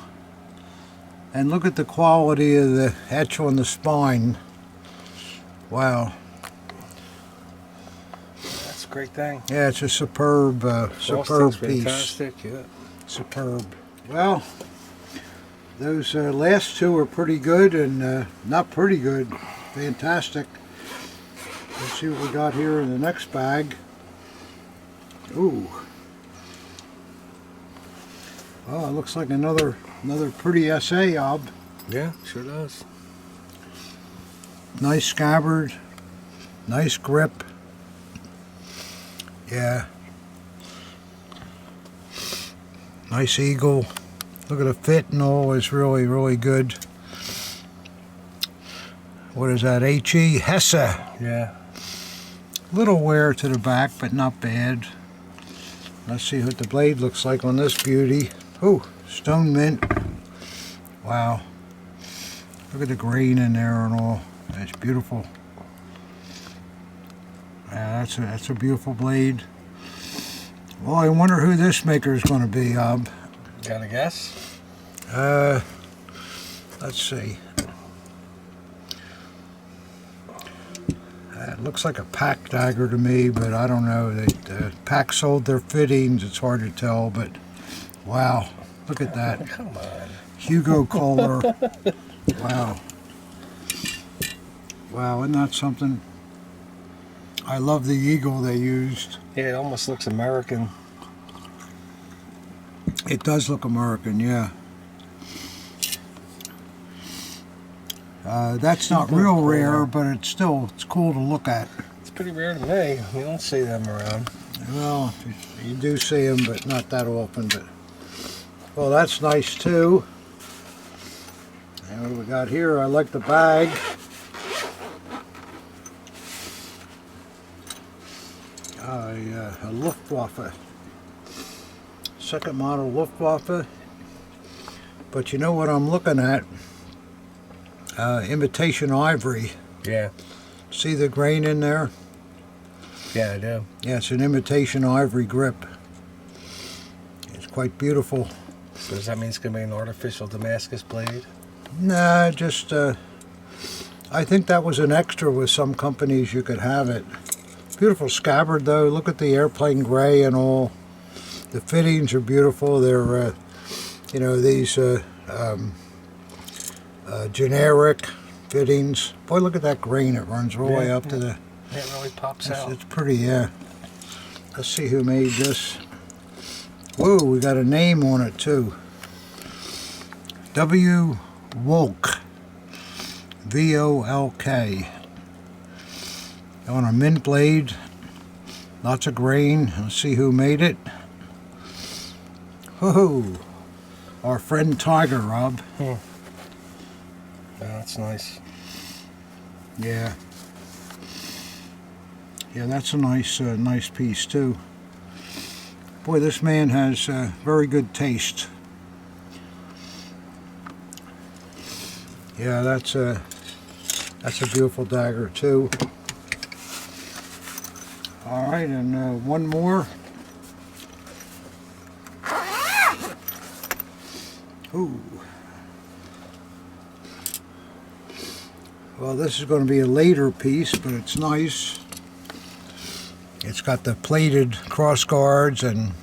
And look at the quality of the etch on the spine. Wow. That's a great thing. Yeah, it's a superb, superb piece. Fantastic, yeah. Superb. Well, those last two are pretty good, and not pretty good. Fantastic. Let's see what we got here in the next bag. Ooh. Oh, it looks like another pretty SA ob. Yeah, sure does. Nice scabbard. Nice grip. Yeah. Nice eagle. Look at the fit and all is really, really good. What is that? HE? Hesse. Yeah. Little wear to the back, but not bad. Let's see what the blade looks like on this beauty. Ooh, stone mint. Wow. Look at the grain in there and all. That's beautiful. Yeah, that's a beautiful blade. Well, I wonder who this maker is going to be, Ob. Got a guess? Let's see. It looks like a Pack dagger to me, but I don't know. Pack sold their fittings. It's hard to tell, but wow, look at that. Come on. Hugo Kohler. Wow. Wow, isn't that something? I love the eagle they used. Yeah, it almost looks American. It does look American, yeah. That's not real rare, but it's cool to look at. It's pretty rare to me. You don't see them around. Well, you do see them, but not that often. But well, that's nice too. And what we got here? I like the bag. A Luftwaffe. Second model Luftwaffe. But you know what I'm looking at? Imitation ivory. Yeah. See the grain in there? Yeah, I do. Yeah, it's an imitation ivory grip. It's quite beautiful. So does that mean it's going to be an artificial Damascus blade? Nah, just, I think that was an extra with some companies you could have it. Beautiful scabbard though. Look at the airplane gray and all. The fittings are beautiful. They're, you know, these generic fittings. Boy, look at that grain. It runs all the way up to the... It really pops out. It's pretty, yeah. Let's see who made this. Whoa, we got a name on it too. W. Wolk. V-O-L-K. On a mint blade. Lots of grain. Let's see who made it. Whoa. Our friend Tiger, Rob. Yeah, that's nice. Yeah. Yeah, that's a nice piece too. Boy, this man has very good taste. Yeah, that's a beautiful dagger too. All right, and one more. Ooh. Well, this is going to be a later piece, but it's nice. It's got the plated cross guards and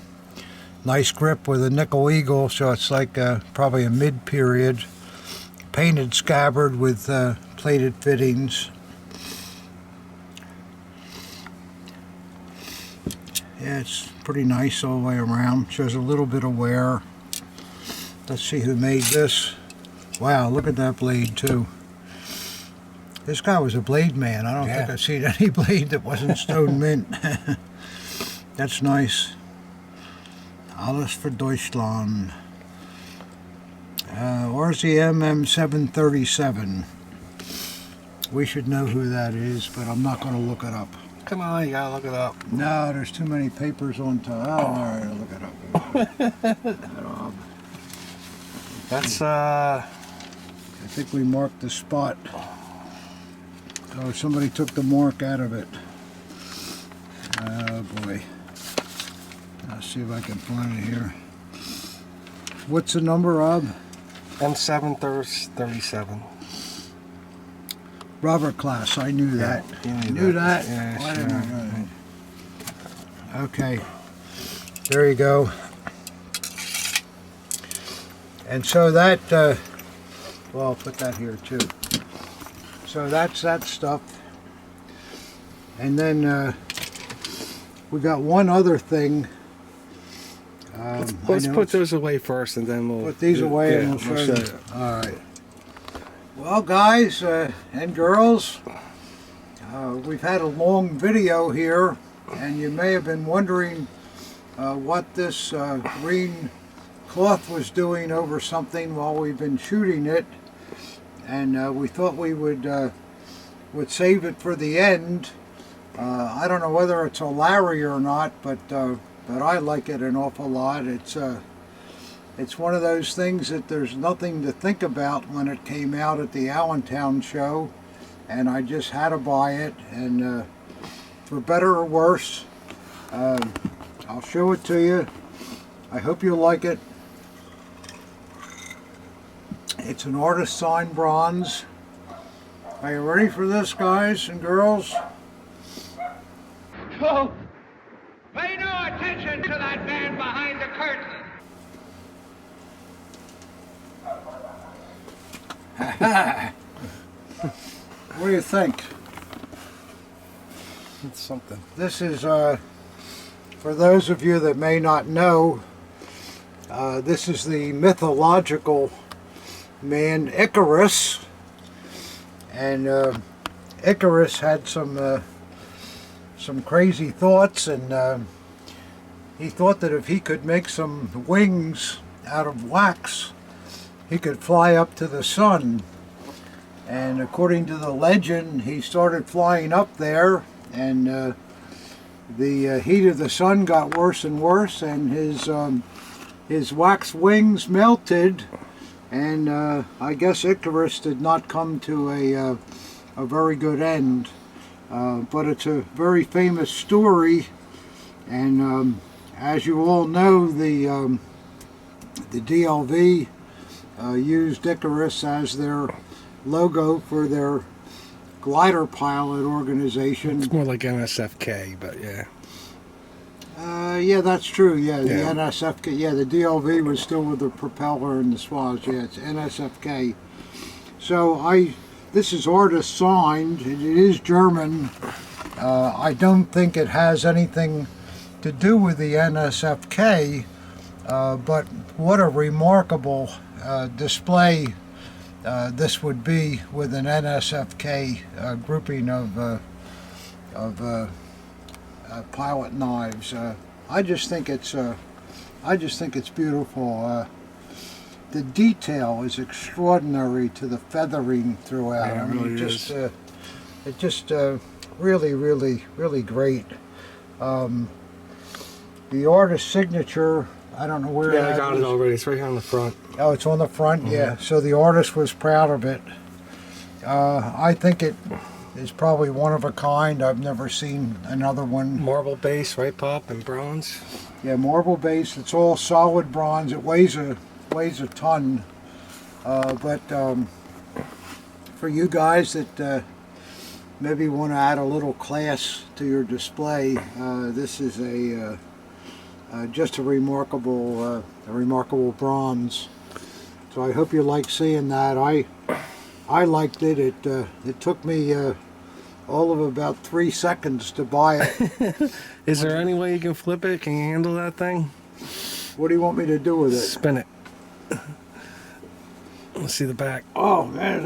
nice grip with a nickel eagle, so it's like probably a mid-period. Painted scabbard with plated fittings. Yeah, it's pretty nice all the way around. Shows a little bit of wear. Let's see who made this. Wow, look at that blade too. This guy was a blade man. I don't think I've seen any blade that wasn't stone mint. That's nice. Alles für Deutschland. RZM M737. We should know who that is, but I'm not going to look it up. Come on, you gotta look it up. No, there's too many papers on top. Oh, all right, I'll look it up. That's I think we marked the spot. Oh, somebody took the mark out of it. Oh boy. I'll see if I can find it here. What's the number, Rob? M737. Robert class, I knew that. Yeah, I knew that. Yeah, Why sure. didn't I know that? Okay, there you go. And so that, well, I'll put that here too. So that's that stuff. And then we got one other thing. Let's put those away first, and then we'll put these away and we'll show you. All right. Well, guys and girls, we've had a long video here, and you may have been wondering what this green cloth was doing over something while we've been shooting it, and we thought we would save it for the end. I don't know whether it's a Larry or not, but I like it an awful lot. It's one of those things that there's nothing to think about when it came out at the Allentown show, and I just had to buy it, and for better or worse, I'll show it to you. I hope you'll like it. It's an artist signed bronze. Are you ready for this, guys and girls? Oh, pay no attention to that man behind the curtain. What do you think? It's something. This is, for those of you that may not know, this is the mythological man Icarus. And Icarus had some crazy thoughts, and he thought that if he could make some wings out of wax, he could fly up to the sun. And according to the legend, he started flying up there, and the heat of the sun got worse and worse, and his wax wings melted, and I guess Icarus did not come to a very good end. But it's a very famous story, and as you all know, the DLV used Icarus as their logo for their glider pilot organization. It's more like NSFK, but yeah. Yeah, that's true. Yeah, the Yeah. NSFK. Yeah, the DLV was still with the propeller and the swaz. Yeah, it's NSFK. So this is artist signed. It is German. I don't think it has anything to do with the NSFK, but what a remarkable display this would be with an NSFK grouping of pilot knives. I just think it's beautiful. The detail is extraordinary to the feathering throughout. Yeah, it really is. It just really, really, really great. The artist's signature, I don't know where. Yeah, I got it already. It's right here on the front. Oh, it's on the front. Yeah. So the artist was proud of it. I think it is probably one of a kind. I've never seen another one. Marble base, right, Pop, and bronze. Yeah, marble base. It's all solid bronze. It weighs a ton. But for you guys that maybe want to add a little class to your display, this is just a remarkable bronze. So I hope you like seeing that. I liked it. It took me all of about 3 seconds to buy it. Is there any way you can flip it? Can you handle that thing? What do you want me to do with it? Spin it. Let's see the back. Oh man,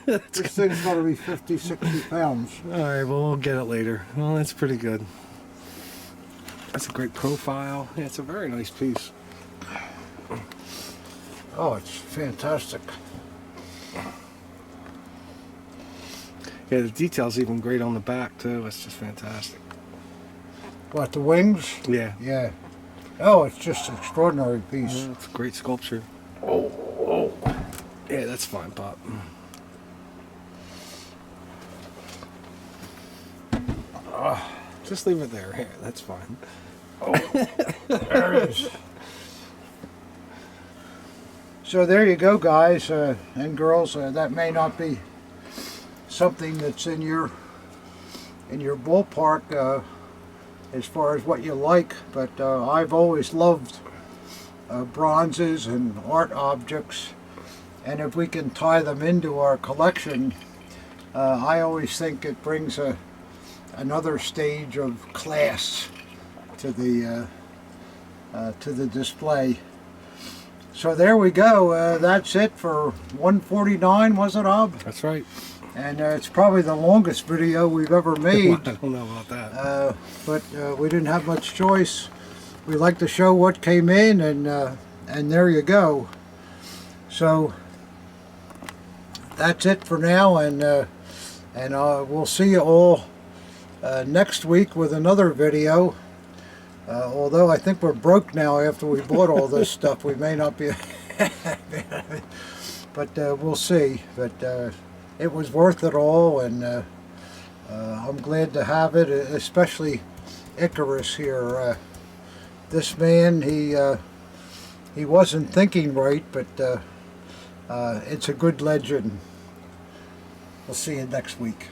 this thing's got to be 50, 60 pounds. All right, well, we'll get it later. Well, that's pretty good. That's a great profile. Yeah, it's a very nice piece. Oh, it's fantastic. Yeah, the detail's even great on the back too. It's just fantastic. What, the wings? Yeah. Yeah. Oh, it's just an extraordinary piece. Yeah, it's a great sculpture. Yeah, that's fine, Pop. Just leave it there. Here, that's fine. There it is. So there you go, guys and girls. That may not be something that's in your ballpark as far as what you like, but I've always loved bronzes and art objects, and if we can tie them into our collection, I always think it brings another stage of class to the display. So there we go. That's it for 149, was it, Ob? That's right. And it's probably the longest video we've ever made. I don't know about that. But we didn't have much choice. We like to show what came in, and there you go. So that's it for now, and we'll see you all next week with another video. Although I think we're broke now after we bought all this stuff, we may not be, but we'll see. But it was worth it all, and I'm glad to have it, especially Icarus here. This man, he wasn't thinking right, but it's a good legend. We'll see you next week.